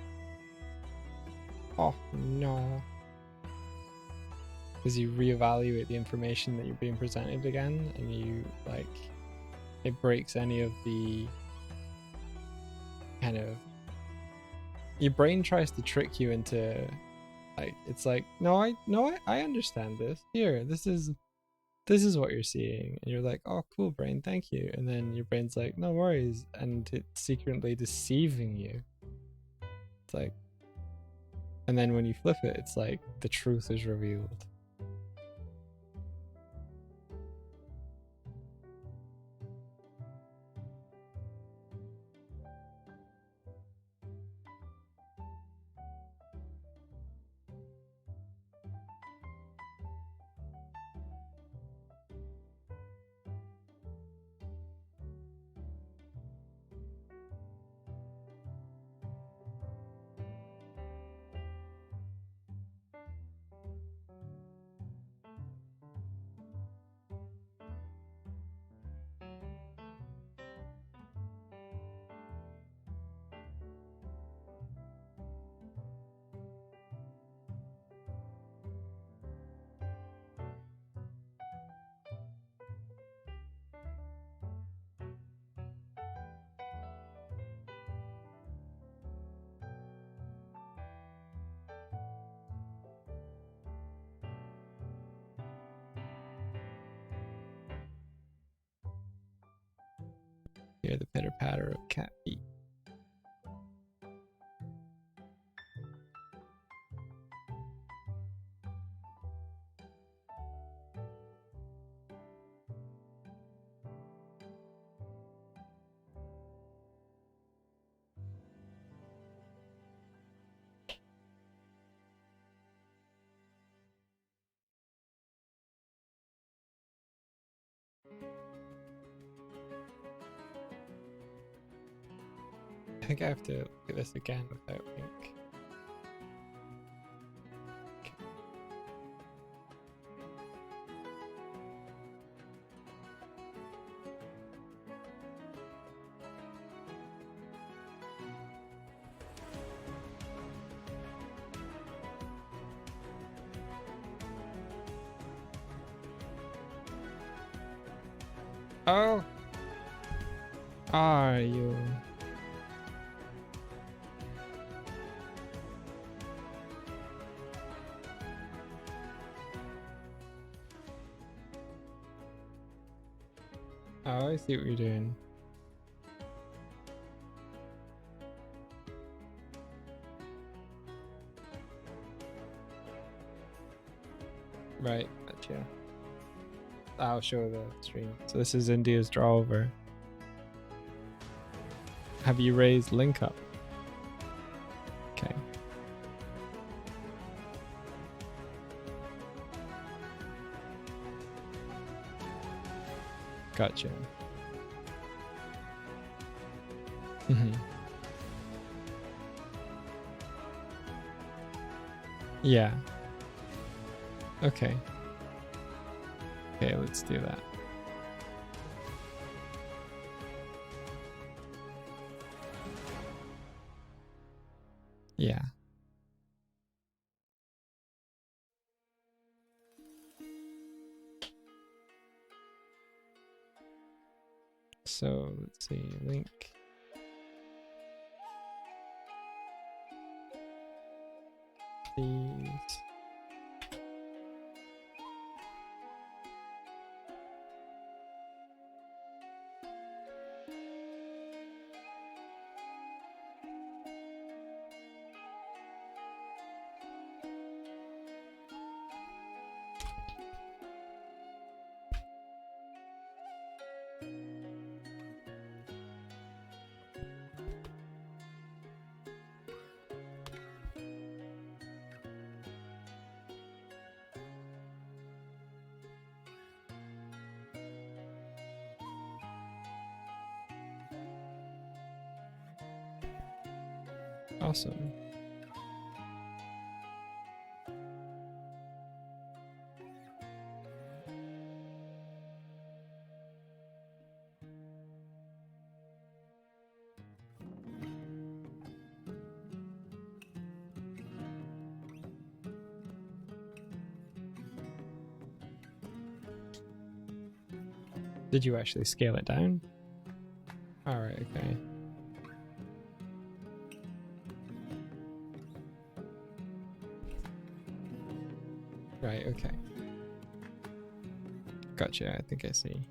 no, because you reevaluate the information that you're being presented again, and you like, it breaks any of the kind of, your brain tries to trick you into like, it's like, no, I understand this. Here, this is what you're seeing, and you're like, oh cool, brain, thank you. And then your brain's like, no worries, and it's secretly deceiving you. It's like, and then when you flip it, it's like the truth is revealed. Hear the pitter patter of cat feet. I think I have to look at this again without ink. Oh, are you? Oh, I see what you're doing. Right, gotcha. I'll show the stream. So this is India's draw over. Have you raised link up? Okay. Gotcha. Mm-hmm. Yeah. Okay. Okay, let's do that. Yeah. So let's see, link. Please. Awesome. Did you actually scale it down? All right, okay. Right, okay. Gotcha, I think I see.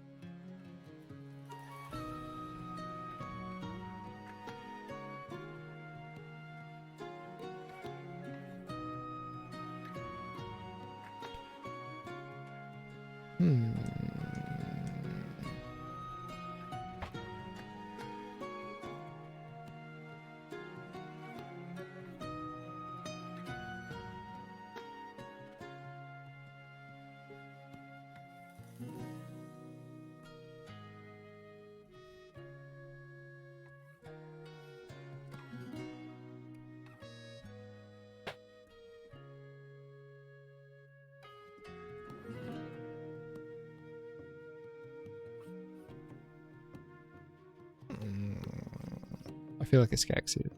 I feel like a skag suit.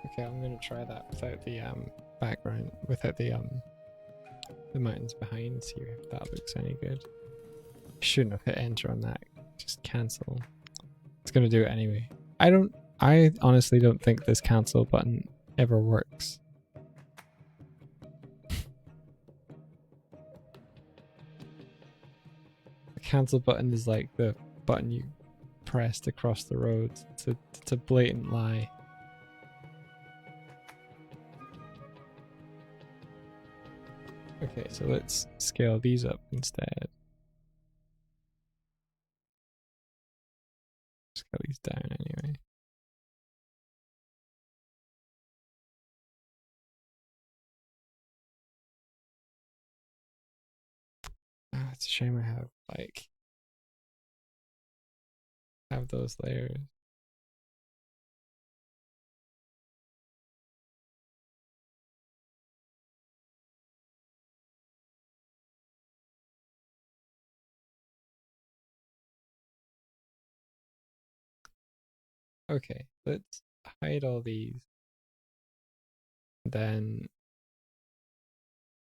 Okay, I'm gonna try that without the background, without the mountains behind. See if that looks any good. Shouldn't have hit enter on that. Just cancel. It's gonna do it anyway. I honestly don't think this cancel button ever works. The cancel button is like the button you pressed across the road. It's a blatant lie. Okay, so let's scale these up instead. Scale these down anyway. Ah, it's a shame I have those layers. Okay, let's hide all these. Then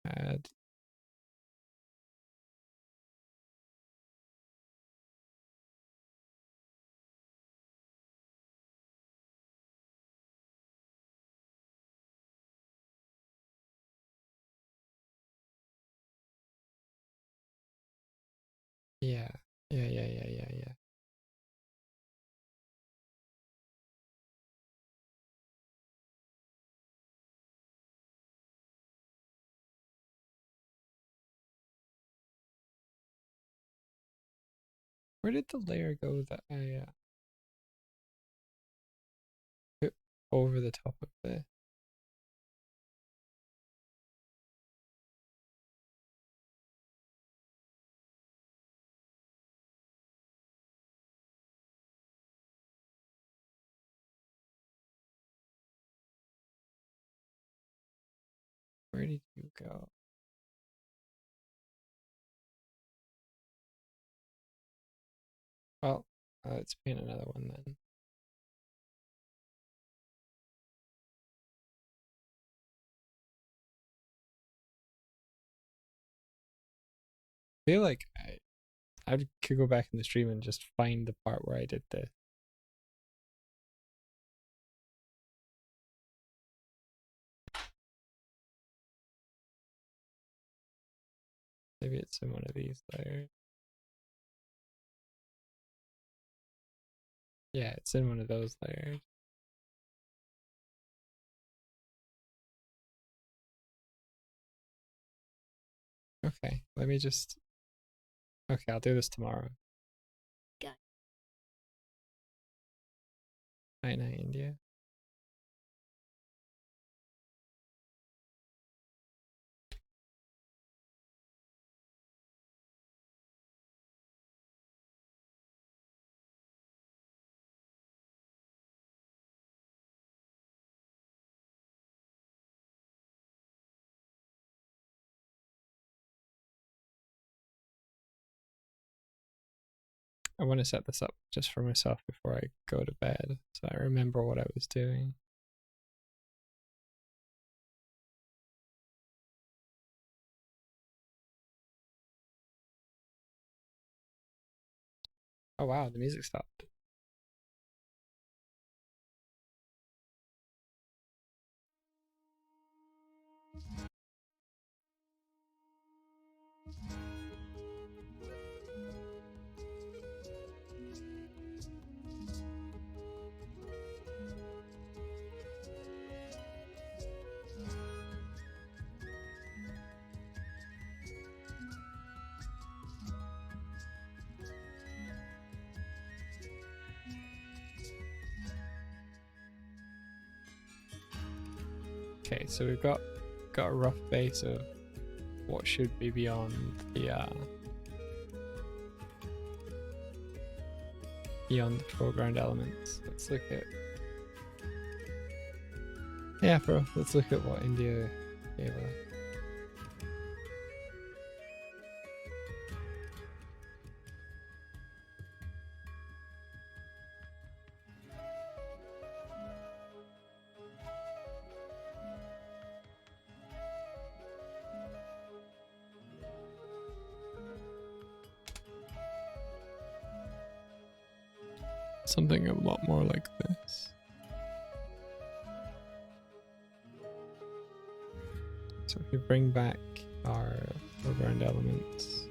add. Yeah. Where did the layer go that I put over the top of this? Where did you go? Well, let's paint another one then. I feel like I could go back in the stream and just find the part where I did this. Maybe it's in one of these layers. Yeah, it's in one of those layers. Okay, let me just... Okay, I'll do this tomorrow. Got Night night, India. I want to set this up just for myself before I go to bed, so I remember what I was doing. Oh wow, the music stopped. Okay, so we've got a rough base of what should be beyond the foreground elements. Let's look at... Yeah, bro, let's look at what India gave us. Something a lot more like this. So if we bring back our foreground elements,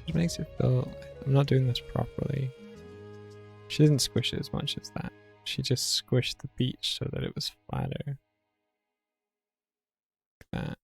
it makes it feel I'm not doing this properly. She didn't squish it as much as that. She just squished the beach so that it was flatter. Like that.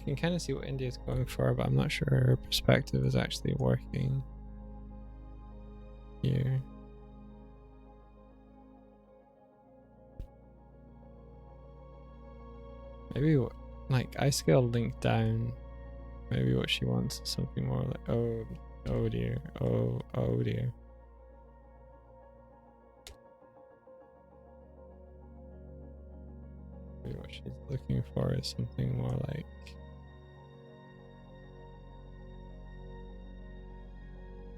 can kind of see what India's going for, but I'm not sure her perspective is actually working here. Maybe like I scaled Link down. Maybe what she wants is something more like oh dear, oh dear. Maybe what she's looking for is something more like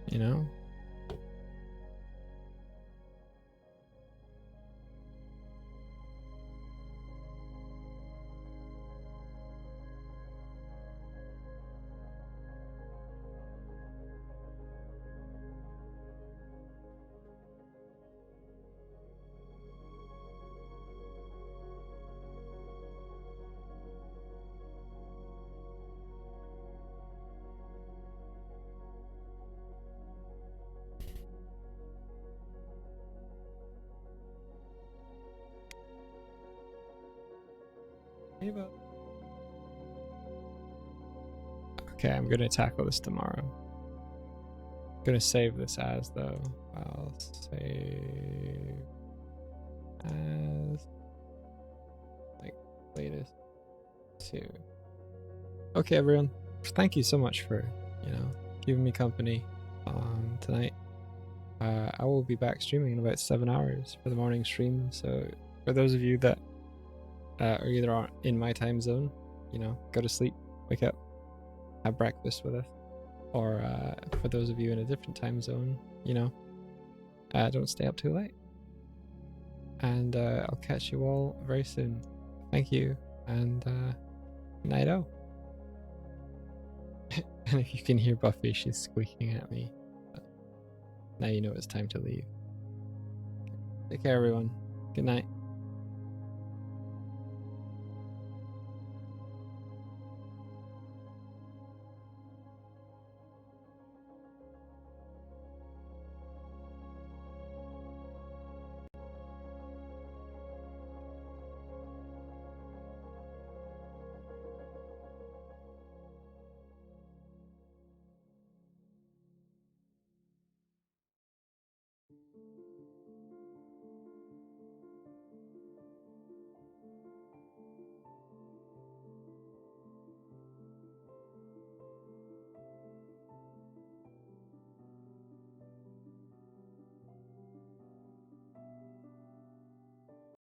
you know? Okay, I'm gonna tackle this tomorrow. I'm gonna save this as though. I'll save as like latest 2. Okay, everyone. Thank you so much for, you know, giving me company tonight. I will be back streaming in about 7 hours for the morning stream. So for those of you that are either in my time zone, you know, go to sleep, wake up, have breakfast with us, or for those of you in a different time zone, you know, don't stay up too late. And I'll catch you all very soon. Thank you, and night-o. And if you can hear Buffy, she's squeaking at me. But now you know it's time to leave. Take care, everyone. Good night.